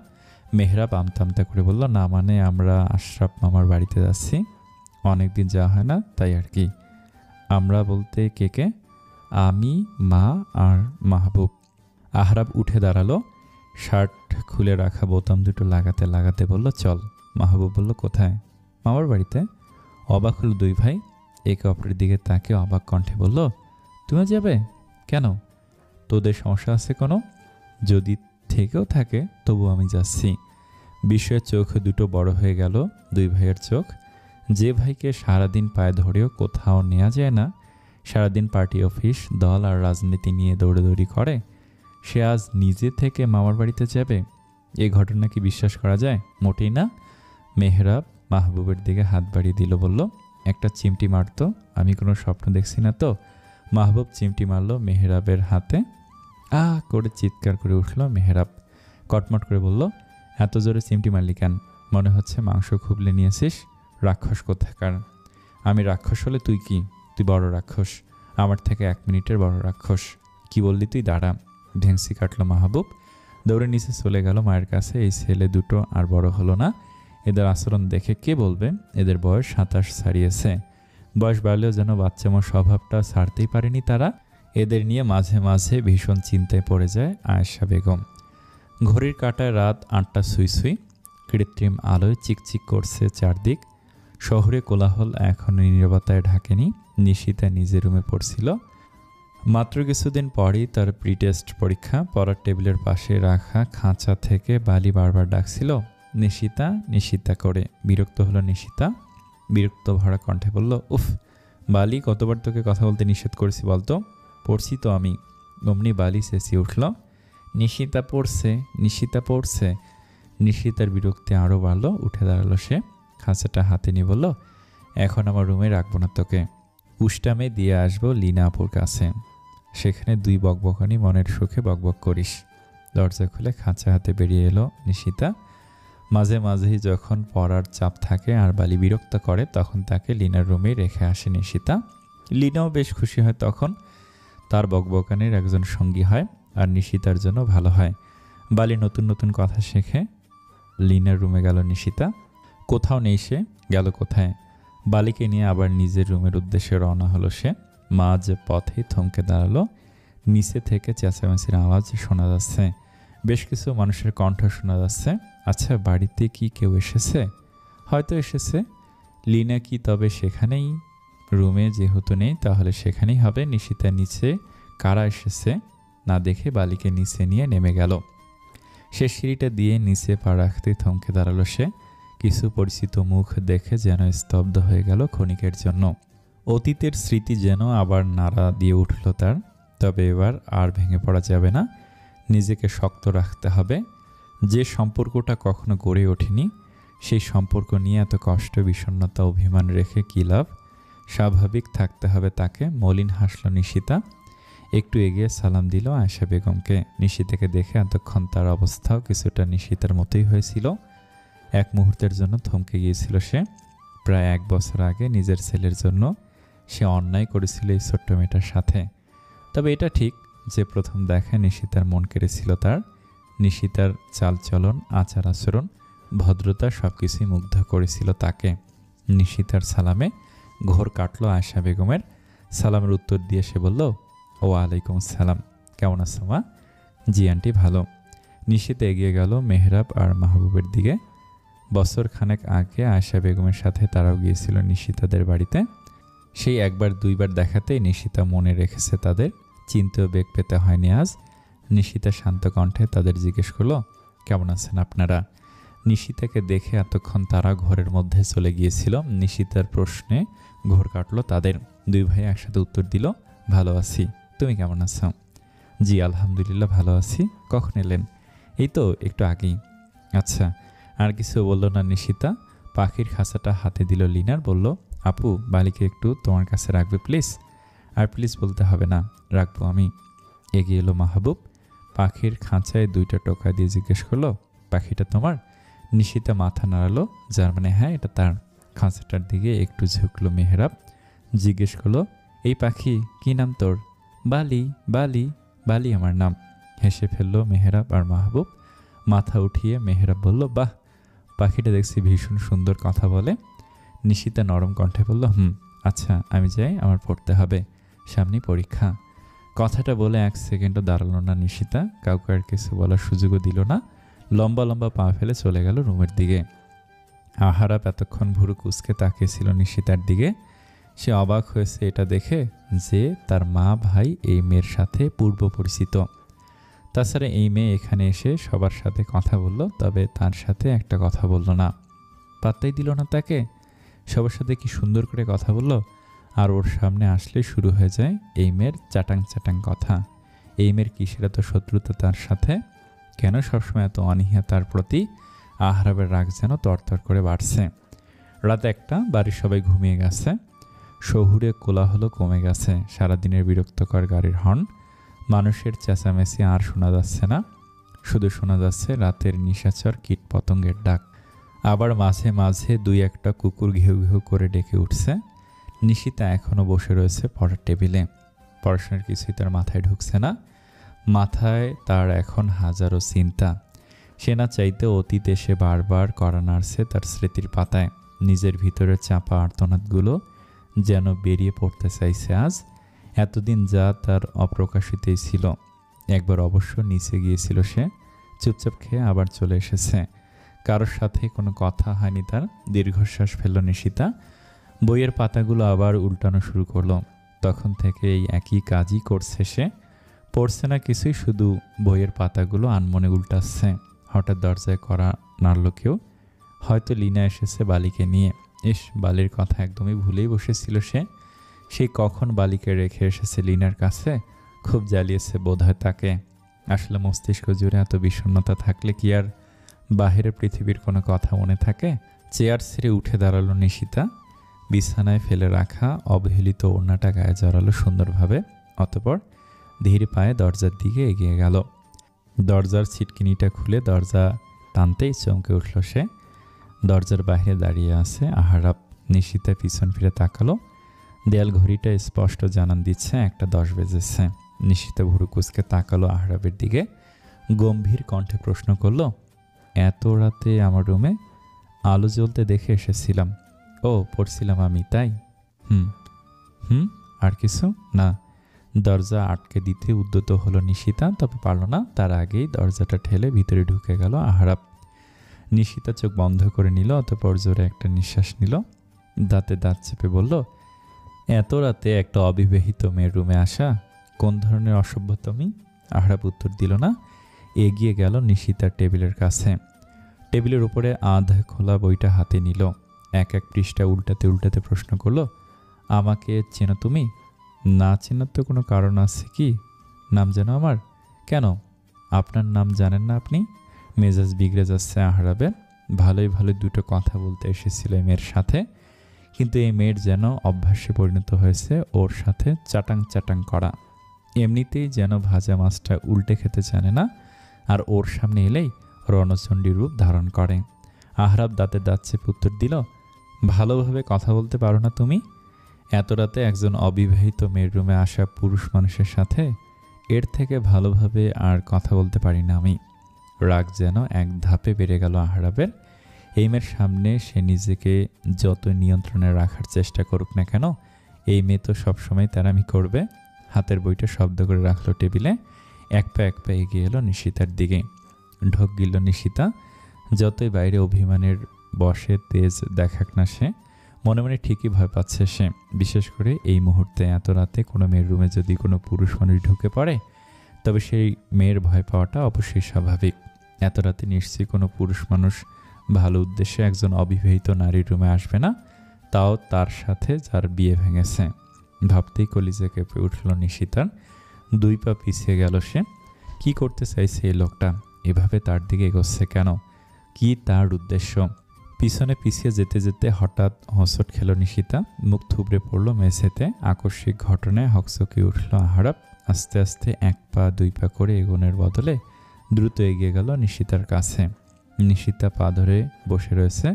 মেহরাব আমতা আমতা করে বলল, না মানে আমরা আশরাফ মামার বাড়িতে যাচ্ছি, অনেকদিন যাওয়া হয় না তাই আর কি। আমরা বলতে কে কে? আমি, মা আর মাহবুব। আহরাব উঠে দাঁড়ালো, শার্ট খুলে রাখা বোতাম দুটো লাগাতে লাগাতে বলল, চল। মাহবুব বলল, কোথায়? মামার বাড়িতে। অবাক হলো 2 ভাই। একে অপরের দিকে তাকে অবাক কণ্ঠে বলল, তুমি যাবে কেন? তোদের সমস্যা আছে কোনো? যদি থেকেও থাকে তবু আমি যাচ্ছি। বিস্ময়ের চোখ দুটো বড় হয়ে গেল 2 ভাইয়ের চোখ। যে ভাইকে সারাদিন পায়ে ধরেও কোথাও নেওয়া যায় না, সারাদিন পার্টি অফিস দল আর রাজনীতি নিয়ে দৌড়াদৌড়ি করে, সে আজ নিজে থেকে মামার বাড়িতে যাবে? এই ঘটনা কি বিশ্বাস করা যায়? মোটেই না। মেহরাব মাহবুবের দিকে হাত বাড়িয়ে দিল, বলল, একটা চিমটি মারতো, আমি কোনো স্বপ্ন দেখছি না তো? মাহবুব চিমটি মারল মেহরাবের হাতে। করে চিৎকার করে উঠল মেহরাব। কটমট করে বলল, এত জোরে চিমটি মারলি কেন? মনে হচ্ছে মাংস খুবলে নিয়েছিস। রাক্ষস কোথাকার। আমি রাক্ষস হলে তুই কি? তুই বড় রাক্ষস, আমার থেকে 1 মিনিটের বড় রাক্ষস। কি বললি তুই? দাঁড়া। ঢেংসি কাটল মাহবুব। দৌড়ে নিচে চলে গেল মায়ের কাছে। এই ছেলে দুটো আর বড় হলো না। এদের আচরণ দেখে কে বলবে এদের বয়স 27 ছাড়িয়েছে। বয়স বাড়লেও যেন বাচ্চামো স্বভাবটা ছাড়তেই পারেনি তারা। এদের নিয়ে মাঝে মাঝে ভীষণ চিন্তায় পড়ে যায় আয়েশা বেগম। ঘড়ির কাঁটায় রাত 8টা ছুঁই ছুঁই। কৃত্রিম আলোয় চিকচিক করছে চারদিক। শহরে কোলাহল এখনো নীরবতায় ঢাকেনি। নিশিতা নিজের রুমে পড়ছিল। মাত্র কিছুদিন পরেই তার প্রি-টেস্ট পরীক্ষা। পড়ার টেবিলের পাশে রাখা খাঁচা থেকে বালি বারবার ডাকছিল, নিশিতা নিশিতা করে। বিরক্ত হলো নিশিতা। বিরক্ত ভরা কণ্ঠে বলল, উফ বালি, কতবার তোকে কথা বলতে নিষেধ করেছি বলতো? পড়ছি তো আমি। অমনি বালি চেঁচিয়ে উঠল, নিশিতা পড়ছে, নিশিতা পড়ছে। নিশিতার বিরক্তি আরও বাড়ল। উঠে দাঁড়ালো সে। খাঁচাটা হাতে নিয়ে বলল, এখন আমার রুমে রাখবো না তোকে, উষ্টামে দিয়ে আসবো লীনা আপুর কাছে। সেখানে 2 বকবকানি মনের সুখে বকবক করিস। দরজা খুলে খাঁচা হাতে বেরিয়ে এলো নিশিতা। মাঝে মাঝেই যখন পড়ার চাপ থাকে আর বালি বিরক্ত করে, তখন তাকে লীনার রুমে রেখে আসে নিশিতা। লীনাও বেশ খুশি হয় তখন। তার বকবকানির একজন সঙ্গী হয় আর নিশিতার জন্য ভালো হয়। বালি নতুন নতুন কথা শেখে। লিনার রুমে গেল নিশিতা। কোথাও নেই সে, গেল কোথায়? বালিকে নিয়ে আবার নিজের রুমের উদ্দেশ্যে রওনা হলো সে। মাঝ পথেই থমকে দাঁড়ালো। নিচে থেকে চেঁচামেচির আওয়াজ শোনা যাচ্ছে, বেশ কিছু মানুষের কণ্ঠ শোনা যাচ্ছে। আচ্ছা, বাড়িতে কি কেউ এসেছে? হয়তো এসেছে। লিনা কি তবে সেখানেই? রুমে যেহেতু নেই তাহলে সেখানেই হবে। নিশিতার নিচে কারা এসেছে না দেখে বালিকে নিচে নিয়ে নেমে গেল। সে সিঁড়িটা দিয়ে নিচে পা রাখতে থমকে দাঁড়ালো সে। কিছু পরিচিত মুখ দেখে যেন স্তব্ধ হয়ে গেল ক্ষণিকের জন্য। অতীতের স্মৃতি যেন আবার নাড়া দিয়ে উঠল তার। তবে এবার আর ভেঙে পড়া যাবে না, নিজেকে শক্ত রাখতে হবে। যে সম্পর্কটা কখনো গড়ে ওঠেনি সেই সম্পর্ক নিয়ে এত কষ্ট, বিষণ্ণতা, অভিমান রেখে কী লাভ? স্বাভাবিক থাকতে হবে তাকে। মলিন হাসল নিশিতা। একটু এগিয়ে সালাম দিল আয়েশা বেগমকে। নিশিতাকে দেখে এতক্ষণ তার অবস্থাও কিছুটা নিশিতার মতোই হয়েছিল। এক মুহূর্তের জন্য থমকে গিয়েছিল সে। প্রায় 1 বছর আগে নিজের ছেলের জন্য সে অন্যায় করেছিল এই ছোট্ট মেয়েটার সাথে। তবে এটা ঠিক যে প্রথম দেখায় নিশিতার মন কেড়েছিল তার। নিশিতার চালচলন, আচার আচরণ, ভদ্রতা সবকিছুই মুগ্ধ করেছিল তাকে। নিশিতার সালামে ঘোর কাটল আয়েশা বেগমের। সালামের উত্তর দিয়ে সে বলল, ও আলাইকুম সালাম, কেমন আছো মা? জি আন্টি, ভালো। নিশিতা এগিয়ে গেল মেহরাব আর মাহবুবের দিকে। বছর খানেক আগে আয়েশা বেগমের সাথে তারাও গিয়েছিল নিশিতাদের বাড়িতে। সেই একবার দুইবার দেখাতেই নিশিতা মনে রেখেছে তাদের। চিনতেও বেগ পেতে হয়নি আজ। নিশিতা শান্ত কণ্ঠে তাদের জিজ্ঞেস করলো, কেমন আছেন আপনারা? নিশিতাকে দেখে এতক্ষণ তারা ঘরের মধ্যে চলে গিয়েছিল। নিশিতার প্রশ্নে ঘোর কাটল তাদের। দুই ভাই একসাথে উত্তর দিল, ভালো আছি, তুমি কেমন আছো? জি আলহামদুলিল্লাহ ভালো আছি। কখন এলেন? এই তো একটু আগেই। আচ্ছা। আর কিছু বলল না নিশিতা। পাখির খাঁচাটা হাতে দিল লিনার, বলল, আপু বালিকে একটু তোমার কাছে রাখবে প্লিজ? আর প্লিজ বলতে হবে না, রাখবো আমি। এগিয়ে এলো মাহবুব। পাখির খাঁচায় 2টা টোকা দিয়ে জিজ্ঞেস করলো, পাখিটা তোমার? নিশিতা মাথা নাড়ালো, যার মানে হ্যাঁ এটা তার। খাঁচাটার দিকে একটু ঝুঁকলো মেহরাব। জিজ্ঞেস করলো, এই পাখি কি নাম তোর? বালি। বালি? বালি আমার নাম। হেসে ফেললো মেহরাব আর মাহবুব। মাথা উঠিয়ে মেহরাব বলল, বাহ, পাখিটা দেখছি ভীষণ সুন্দর কথা বলে। নিশিতা নরম কণ্ঠে বলল, আচ্ছা আমি যাই, আমার পড়তে হবে, সামনে পরীক্ষা। কথাটা বলে 1 সেকেন্ডও দাঁড়ালো না নিশিতা। কাউকে আর কিছু বলার সুযোগও দিল না। লম্বা লম্বা পা ফেলে চলে গেল রুমের দিকে। আহারাব এতক্ষণ ভুরু কুঁচকে তাকিয়েছিল নিশিতার দিকে। সে অবাক হয়েছে এটা দেখে যে তার মা ভাই এই মেয়ের সাথে পূর্ব পরিচিত। তাছাড়া এই মেয়ে এখানে এসে সবার সাথে কথা বলল, তবে তার সাথে একটা কথা বলল না। পাত্তাই দিল না তাকে। সবার সাথে কি সুন্দর করে কথা বলল, আর ওর সামনে আসলে শুরু হয়ে যায় এই মেয়ের চাটাং চাটাং কথা। এই মেয়ের কিসের এত শত্রুতা তার সাথে? কেন সবসময় এত অনীহা তার প্রতি? আহরাবের রাগ যেন তরতর করে বাড়ছে। রাত 1টা, বাড়ির সবাই ঘুমিয়ে গেছে। শহুরে কোলাহল কমে গেছে। সারাদিনের বিরক্তকর গাড়ির হর্ন, মানুষের চেঁচামেচি আর শোনা যাচ্ছে না। শুধু শোনা যাচ্ছে রাতের নিশাচর কীটপতঙ্গের ডাক। আবার মাঝে মাঝে 2-1টা কুকুর ঘেউ ঘেউ করে ডেকে উঠছে। নিশিতা এখনও বসে রয়েছে পড়ার টেবিলে। পড়াশোনার কিছুই তার মাথায় ঢুকছে না। মাথায় তার এখন হাজারো চিন্তা। সে না চাইতে অতীত এসে বারবার কড়া নাড়ছে তার স্মৃতির পাতায়। নিজের ভিতরের চাপা আর্তনাদগুলো যেন বেরিয়ে পড়তে চাইছে আজ। এতদিন যা তার অপ্রকাশিতই ছিল। একবার অবশ্য নিচে গিয়েছিল সে, চুপচাপ খেয়ে আবার চলে এসেছে। কারোর সাথে কোনো কথা হয়নি তার। দীর্ঘশ্বাস ফেলল নিশিতা। বইয়ের পাতাগুলো আবার উল্টানো শুরু করলো। তখন থেকে এই একই কাজই করছে সে। পড়ছে না কিছুই, শুধু বইয়ের পাতাগুলো আনমনে উল্টাচ্ছে। হঠাৎ দরজায় কড়া নাড়ল কেউ। হয়তো লিনা এসেছে বালিকে নিয়ে। ইস, বালির কথা একদমই ভুলেই বসেছিল সে। সেই কখন বালিকে রেখে এসেছে লিনার কাছে। খুব জ্বালিয়েছে বোধহয় তাকে। আসলে মস্তিষ্ক জুড়ে এত বিষণ্ণতা থাকলে কি আর বাহিরের পৃথিবীর কোনো কথা মনে থাকে? চেয়ার ছেড়ে উঠে দাঁড়ালো নিশিতা। বিছানায় ফেলে রাখা অবহেলিত ওড়নাটা গায়ে জড়ালো সুন্দরভাবে। অতঃপর ধীর পায়ে দরজার দিকে এগিয়ে গেল। দরজার ছিটকিনিটা খুলে দরজা টানতেই চমকে উঠল সে। দরজার বাইরে দাঁড়িয়ে আছে আহারাব। নিশিতা পিছন ফিরে তাকালো। দেয়াল ঘড়িটা স্পষ্ট জানান দিচ্ছে 1:10 বেজেছে। নিশিতা ভুরু কুঁচকে তাকালো আহারাবের দিকে। গম্ভীর কণ্ঠে প্রশ্ন করল, এত রাতে আমার রুমে? আলো জ্বলতে দেখে এসেছিলাম। ও, পড়ছিলাম আমি, তাই? হুম। হুম, আর কিছু না? দরজা আটকে দিতে উদ্যত হলো নিশিতা, তবে পারল না। তার আগেই দরজাটা ঠেলে ভিতরে ঢুকে গেল আহরাব। নিশিতা চোখ বন্ধ করে নিল, অতঃপর জোরে একটা নিঃশ্বাস নিল। দাঁতে দাঁত চেপে বলল, এত রাতে একটা অবিবাহিত মেয়ের রুমে আসা কোন ধরনের অসভ্য তুমি? আহরাব উত্তর দিল না। এগিয়ে গেল নিশিতার টেবিলের কাছে। টেবিলের উপরে আধা খোলা বইটা হাতে নিল। এক এক পৃষ্ঠা উল্টাতে উল্টাতে প্রশ্ন করল, আমাকে চেনো তুমি? না চেনার তো কোনো কারণ আছে কি? নাম যেন আমার? কেন, আপনার নাম জানেন না আপনি? মেজাজ বিগড়ে যাচ্ছে আহরাবের। ভালোই ভালোই দুটো কথা বলতে এসেছিল এই মেয়ের সাথে, কিন্তু এই মেয়ের যেন অভ্যাসে পরিণত হয়েছে ওর সাথে চাটাং চাটাং করা। এমনিতেই যেন ভাজা মাছটা উল্টে খেতে জানে না, আর ওর সামনে এলেই রণচণ্ডী রূপ ধারণ করে। আহরাব দাঁতে দাঁত চেপে উত্তর দিল, ভালোভাবে কথা বলতে পারো না তুমি? এত রাতে একজন অবিবাহিত মেয়ের রুমে আসা পুরুষ মানুষের সাথে এর থেকে ভালোভাবে আর কথা বলতে পারি না আমি। রাগ যেন এক ধাপে বেড়ে গেল আহরাবের। এই মেয়ের সামনে সে নিজেকে যত নিয়ন্ত্রণে রাখার চেষ্টা করুক না কেন, এই মেয়ে তো সবসময় তেরামি করবে। হাতের বইটা শব্দ করে রাখলো টেবিলে। এক পা এগিয়ে এলো নিশিতার দিকে। ঢোক গিল নিশিতা। যতই বাইরে অভিমানের বসে তেজ দেখাক না সে, মনে মনে ঠিকই ভয় পাচ্ছে সে। বিশেষ করে এই মুহূর্তে এত রাতে কোনো মেয়ের রুমে যদি কোনো পুরুষ মানুষ ঢুকে পড়ে, তবে সেই মেয়ের ভয় পাওয়াটা অবশ্যই স্বাভাবিক। এত রাতে নিশ্চয়ই কোনো পুরুষ মানুষ ভালো উদ্দেশ্যে একজন অবিবাহিত নারীর রুমে আসবে না, তাও তার সাথে যার বিয়ে ভেঙেছে। ভাবতেই কলিজা কেঁপে উঠল নিশিতার। দুই পা পিছিয়ে গেল সে। কি করতে চাইছে এই লোকটা? এভাবে তার দিকে এগোচ্ছে কেন? কি তার উদ্দেশ্য? পিছনে পিছিয়ে যেতে যেতে হঠাৎ হোঁচট খেল নিশিতা। মুখ থুবড়ে পড়ল মেঝেতে। আকস্মিক ঘটনায় হকচকে উঠল আহরাব। আস্তে আস্তে এক পা দুই পা করে এগোনোর বদলে দ্রুত এগিয়ে গেল নিশিতার কাছে। নিশিতা পা ধরে বসে রয়েছে।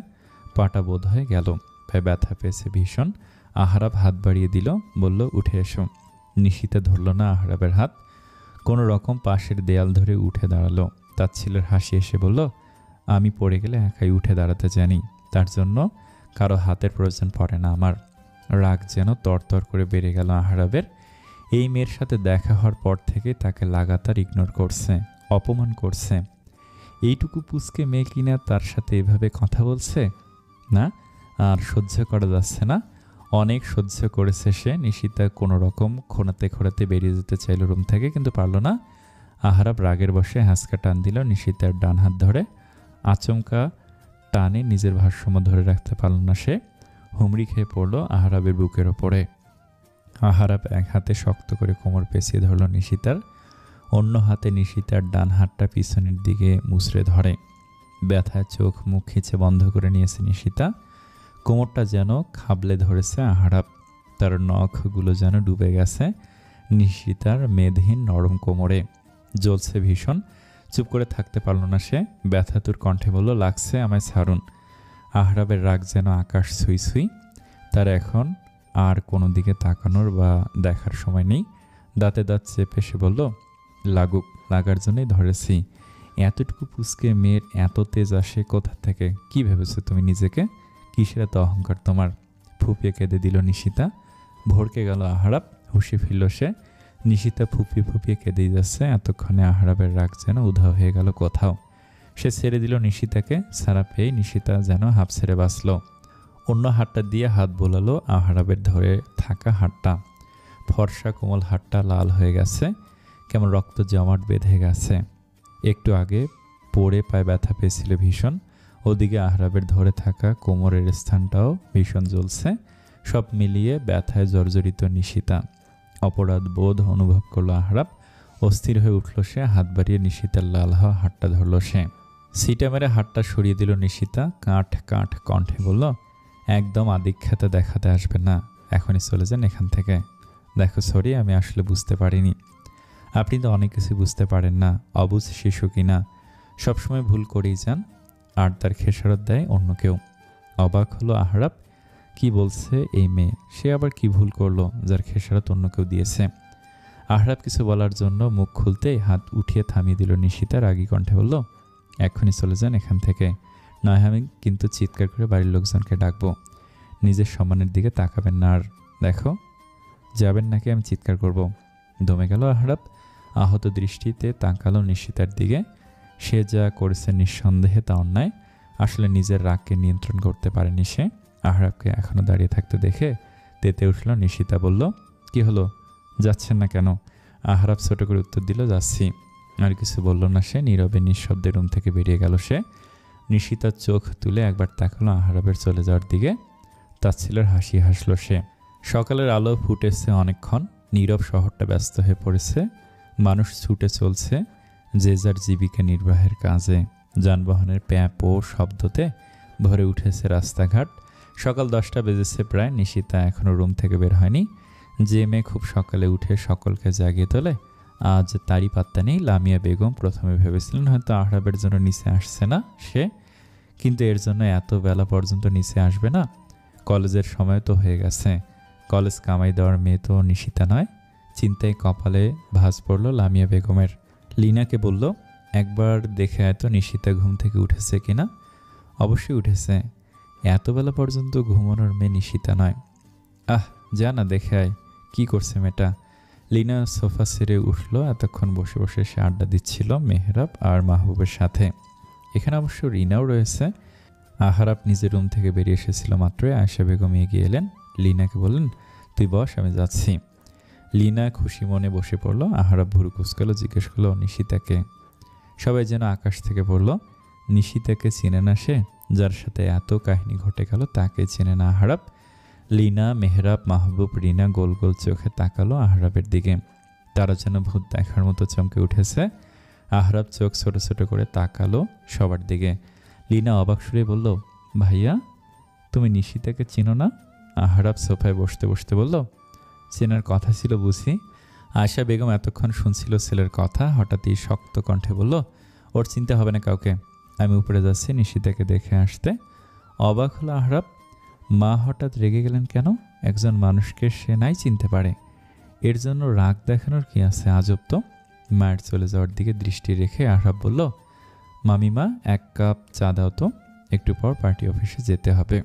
পাটা বোধ হয়ে গেল, পায়ে ব্যথা পেয়েছে ভীষণ। আহরাব হাত বাড়িয়ে দিল, বলল, উঠে এসো। নিশিতা ধরল না আহরাবের হাত। কোনো রকম পাশের দেয়াল ধরে উঠে দাঁড়ালো। তাচ্ছিলের হাসি এসে বলল, আমি পড়ে গেলে একাই উঠে দাঁড়াতে জানি, তার জন্য কারো হাতের প্রয়োজন পড়ে না আমার। রাগ যেন তরতর করে বেড়ে গেল আহরাবের। এই মেয়ের সাথে দেখা হওয়ার পর থেকে তাকে লাগাতার ইগনোর করছে, অপমান করছে। এইটুকু পুচকে মেয়ে কিনা তার সাথে এভাবে কথা বলছে? না, আর সহ্য করা যাচ্ছে না। অনেক সহ্য করেছে সে। নিশিতা কোনো রকম খোঁড়াতে খোঁড়াতে বেরিয়ে যেতে চাইল রুম থেকে, কিন্তু পারল না। আহরাব রাগের বসে হ্যাঁচকা টান দিল নিশিতার ডান হাত ধরে। আচমকা টানে নিজের ভারসাম্য ধরে রাখতে পারল না সে। হুমড়ি খেয়ে পড়ল আহরাবের বুকের ওপরে। আহরাব এক হাতে শক্ত করে কোমর পেঁচিয়ে ধরল নিশিতার, অন্য হাতে নিশিতার ডান হাতটা পিছনের দিকে মুচড়ে ধরে। ব্যথায় চোখ মুখ খিচে বন্ধ করে নিয়েছে নিশিতা। কোমরটা যেন খাবলে ধরেছে আহরাব। তার নখগুলো যেন ডুবে গেছে নিশিতার মেদহীন নরম কোমরে। জ্বলছে ভীষণ। চুপ করে থাকতে পারল না সে। ব্যথাতুর কণ্ঠে বলল, লাগছে, আমায় ছাড়ুন। আহরাবের রাগ যেন আকাশ ছুঁই ছুঁই। তার এখন আর কোনো দিকে তাকানোর বা দেখার সময় নেই। দাঁতে দাঁত চেপে সে বলল, লাগুক, লাগার জন্যই ধরেছি। এতটুকু পুচকে মেয়ের এত তেজ আসে কোথা থেকে? কি ভেবেছো তুমি নিজেকে? কিসের এত অহংকার তোমার? ফুপিয়ে কেঁদে দিল নিশিতা। ভড়কে গেল আহরাব। হুঁশি ফিরল সে। নিশিতা ফুপিয়ে ফুপিয়ে কেঁদেই যাচ্ছে। এতক্ষণে আহরাবের রাগ যেন উধাও হয়ে গেল কোথাও। সে ছেড়ে দিল নিশিতাকে। ছাড়া পেয়ে নিশিতা যেন হাঁপ ছেড়ে বাঁচল। অন্য হাতটা দিয়ে হাত বোলালো আহরাবের ধরে থাকা হাতটা। ফর্সা কোমল হাতটা লাল হয়ে গেছে, কেমন রক্ত জমাট বেঁধে গেছে। একটু আগে পড়ে পায়ে ব্যথা পেয়েছিল ভীষণ। ওদিকে আহরাবের ধরে থাকা কোমরের স্থানটাও ভীষণ জ্বলছে। সব মিলিয়ে ব্যথায় জর্জরিত নিশিতা। অপরাধ বোধ অনুভব করলো আহরাব। অস্থির হয়ে উঠল সে। হাত বাড়িয়ে নিশিতার লাল হওয়া হাতটা ধরল সে। সিটা মেরে হাতটা সরিয়ে দিল নিশিতা। কাঠ কাঠ কণ্ঠে বলল, একদম আদিক্ষেতা দেখাতে আসবে না, এখনই চলে যান এখান থেকে। দেখো সরি, আমি আসলে বুঝতে পারিনি। আপনি তো অনেক কিছু বুঝতে পারেন না, অবুঝ শিশু কিনা, সবসময় ভুল করেই যান। আর তার খেসারত দেয় অন্য কেউ। অবাক হলো আহরাব। কি বলছে এই মেয়ে? সে আবার কি ভুল করলো যার খেসারত অন্য কেউ দিয়েছে? আহরাব কিছু বলার জন্য মুখ খুলতেই হাত উঠিয়ে থামিয়ে দিল নিশিতা। রাগী কণ্ঠে বলল, এক্ষুনি চলে যান এখান থেকে, নয় আমি কিন্তু চিৎকার করে বাড়ির লোকজনকে ডাকবো। নিজের সম্মানের দিকে তাকাবেন না, আর দেখো যাবেন নাকি আমি চিৎকার করব। দমে গেল আহরাব। আহত দৃষ্টিতে তাকালো নিশিতার দিকে। সে যা করেছে নিঃসন্দেহে তা অন্যায়। আসলে নিজের রাগকে নিয়ন্ত্রণ করতে পারেনি সে। আহরাবকে এখনও দাঁড়িয়ে থাকতে দেখে তেতে উঠল। নিশিতা বলল, কি হলো, যাচ্ছেন না কেন? আহরাব ছোট করে উত্তর দিল, যাচ্ছি। আর কিছু বলল না সে। নীরবে নিঃশব্দে রুম থেকে বেরিয়ে গেল সে। নিশিতার চোখ তুলে একবার তাকালো আহরাবের চলে যাওয়ার দিকে। তাচ্ছিলের হাসি হাসল সে। সকালের আলো ফুটেছে অনেকক্ষণ। নীরব শহরটা ব্যস্ত হয়ে পড়েছে। মানুষ ছুটে চলছে যে যার জীবিকা নির্বাহের কাজে। যানবাহনের প্যাঁপ ও শব্দতে ভরে উঠেছে রাস্তাঘাট। সকাল 10টা বেজেছে প্রায়। নিশিতা এখনও রুম থেকে বের হয়নি। যে মেয়ে খুব সকালে উঠে সকলকে জাগিয়ে তোলে, আজ তারই পাত্তা নেই। লামিয়া বেগম প্রথমে ভেবেছিলেন হয়তো আহরাবের জন্য নিচে আসছে না সে, কিন্তু এর জন্য এত বেলা পর্যন্ত নিচে আসবে না। কলেজের সময় তো হয়ে গেছে। কলেজ কামাই দেওয়ার মেয়ে তো নিশিতা নয়। চিন্তায় কপালে ভাঁজ পড়ল লামিয়া বেগমের। লিনাকে বলল, একবার দেখে এত নিশিতা ঘুম থেকে উঠেছে কিনা। অবশ্যই উঠেছে। এত বেলা পর্যন্ত ঘুমানোর মেয়ে নিশিতা নয়। আহ, যা না দেখে আয়, কী করছে মেয়েটা। লিনা সোফা ছেড়ে উঠল। এতক্ষণ বসে বসে সে আড্ডা দিচ্ছিল মেহরাব আর মাহবুবের সাথে। এখানে অবশ্য রিনাও রয়েছে। আহরাব নিজের রুম থেকে বেরিয়ে এসেছিল মাত্রই। আয়েশা বেগম এগিয়ে এলেন। লিনাকে বললেন, তুই বস, আমি যাচ্ছি। লিনা খুশি মনে বসে পড়ল। আহরাব ভুরু কুঁচকালো, জিজ্ঞেস করলো, নিশিতাকে? সবাই যেন আকাশ থেকে পড়ল। নিশিতাকে চেনে না সে? যার সাথে এত কাহিনী ঘটে গেল তাকে চেনে না আহরাব? লিনা, মেহরাব, মাহবুব, রিনা গোল গোল চোখে তাকালো আহরাবের দিকে। তারা যেন ভূত দেখার মতো চমকে উঠেছে। আহরাব চোখ ছোট ছোট করে তাকালো সবার দিকে। লিনা অবাক সুরে বলল, ভাইয়া, তুমি নিশিতাকে চিনো না? আহরাব সোফায় বসতে বসতে বলল, চেনার কথা ছিল বুঝি। আয়েশা বেগম এতক্ষণ শুনছিল ছেলের কথা। হঠাৎই শক্ত কণ্ঠে বলল, ওর চিন্তা হবে না কাউকে, আমি উপরে যাচ্ছি নিশিতাকে দেখে আসতে। অবাক হলো আহরাব। মা হঠাৎ রেগে গেলেন কেন? একজন মানুষকে সে নাই চিনতে পারে, এর জন্য রাগ দেখানোর কি আছে? আজব তো। মায়ের চলে যাওয়ার দিকে দৃষ্টি রেখে আহরাব বলল, মামিমা, 1 কাপ চা দাও তো, একটু পর পার্টি অফিসে যেতে হবে।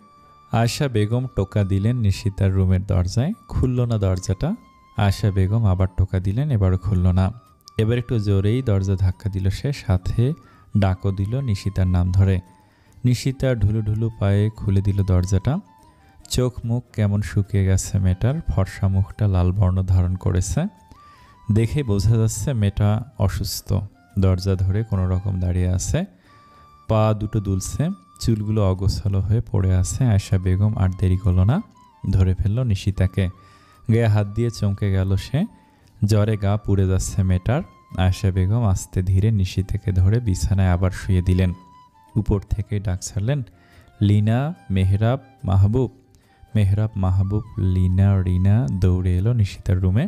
আয়েশা বেগম টোকা দিলেন নিশিতার রুমের দরজায়। খুলল না দরজাটা। আয়েশা বেগম আবার টোকা দিলেন, এবারও খুলল না। এবার একটু জোরেই দরজা ধাক্কা দিল সে, সাথে ডাকও দিল নিশিতার নাম ধরে। নিশিতা ঢুলু ঢুলু পায়ে খুলে দিল দরজাটা। চোখ মুখ কেমন শুকিয়ে গেছে মেয়েটার। ফর্সা মুখটা লাল বর্ণ ধারণ করেছে। দেখে বোঝা যাচ্ছে মেয়েটা অসুস্থ। দরজা ধরে কোনো রকম দাঁড়িয়ে আছে। পা দুটো দুলছে, চুলগুলো অগোছালো হয়ে পড়ে আছে। আয়েশা বেগম আর দেরি করল না, ধরে ফেলল নিশিতাকে। গায়ে হাত দিয়ে চমকে গেল সে। জ্বরে গা পুড়ে যাচ্ছে মেয়েটার। আয়েশা বেগম আস্তে ধীরে নিশিতাকে ধরে বিছানায় আবার শুয়ে দিলেন। উপর থেকে ডাক ছাড়লেন, লিনা, মেহরাব, মাহবুব। মেহরাব, মাহবুব, লিনা, রিনা দৌড়ে এলো নিশিতার রুমে।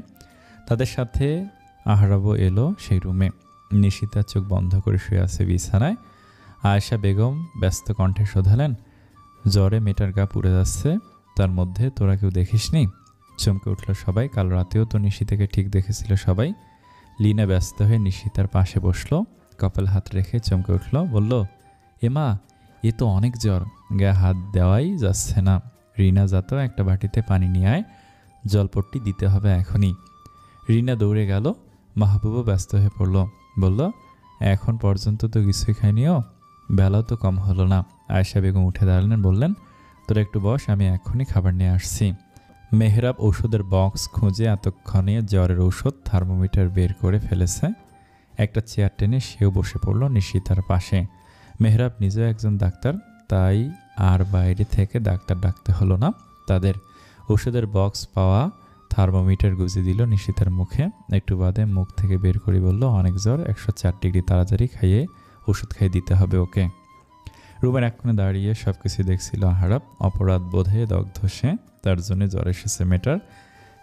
তাদের সাথে আহরাবও এলো সেই রুমে। নিশিতা চোখ বন্ধ করে শুয়ে আছে বিছানায়। আয়েশা বেগম ব্যস্ত কণ্ঠে শোধালেন, জ্বরে মেয়েটার গা পুড়ে যাচ্ছে, তার মধ্যে তোরা কেউ দেখিসনি? চমকে উঠল সবাই। কাল রাতেও তো নিশিতাকে ঠিক দেখেছিল সবাই। লিনা ব্যস্ত হয়ে নিশিতার পাশে বসলো। কপাল হাত রেখে চমকে উঠল, বলল, এমা, এ তো অনেক জ্বর, গায়ে হাত দেওয়াই যাচ্ছে না। রিনা, যাতো একটা বাটিতে পানি নিয়ে আয়, জলপট্টি দিতে হবে এখনই। রিনা দৌড়ে গেল। মাহবুবও ব্যস্ত হয়ে পড়ল, বলল, এখন পর্যন্ত তো কিছুই খাইনিও, বেলাও তো কম হলো না। আয়েশা বেগম উঠে দাঁড়ালেন, বললেন, তোরা একটু বস, আমি এখনই খাবার নিয়ে আসছি। মেহরাব ওষুধের বক্স খুঁজে এতক্ষণে জ্বরের ওষুধ থার্মোমিটার বের করে ফেলেছে। একটা চেয়ার টেনে সেও বসে পড়ল নিশিতার পাশে। মেহরাব নিজেও একজন ডাক্তার, তাই আর বাইরে থেকে ডাক্তার ডাকতে হলো না তাদের। ওষুধের বক্স পাওয়া থার্মোমিটার গুঁজে দিল নিশিতার মুখে। একটু বাদে মুখ থেকে বের করে বলল, অনেক জ্বর, 104 ডিগ্রি, তাড়াতাড়ি খাইয়ে ওষুধ খাইয়ে দিতে হবে ওকে। রুমের এক কোণে দাঁড়িয়ে সব কিছু দেখছিল আহরাব। অপরাধ বোধে দগ্ধ সে। তার জন্য জ্বর এসেছে মেয়েটার।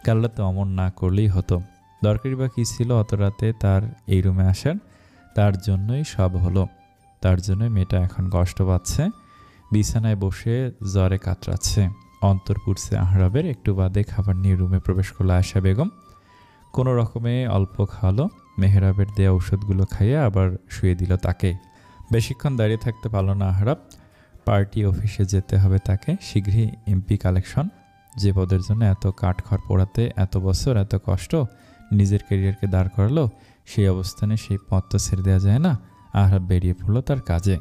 কাল রাতে অমন না করলেই হতো। দরকারি বা কী ছিল অত রাতে তার এই রুমে আসার? তার জন্যই সব হলো। তার জন্যই মেয়েটা এখন কষ্ট পাচ্ছে, বিছানায় বসে জ্বরে কাতরাচ্ছে। অন্তর পুড়ছে আহরাবের। একটু বাদে খাবার নিয়ে রুমে প্রবেশ করলো আয়েশা বেগম। কোনো রকমে অল্প খাওয়ালো। মেহরাবের দেয়া ওষুধগুলো খাইয়ে আবার শুয়ে দিল তাকে। বেশিক্ষণ দাঁড়িয়ে থাকতে পারল না আহরাব। পার্টি অফিসে যেতে হবে তাকে শীঘ্রই। এমপি কালেকশন, যে পদের জন্য এত কাঠখড় পোড়াতে এত বছর এত কষ্ট নিজের ক্যারিয়ারকে দাঁড় করালো, সেই অবস্থানে সেই পথ তো ছেড়ে দেওয়া যায় না। আহরাব বেরিয়ে পড়ল তার কাজে।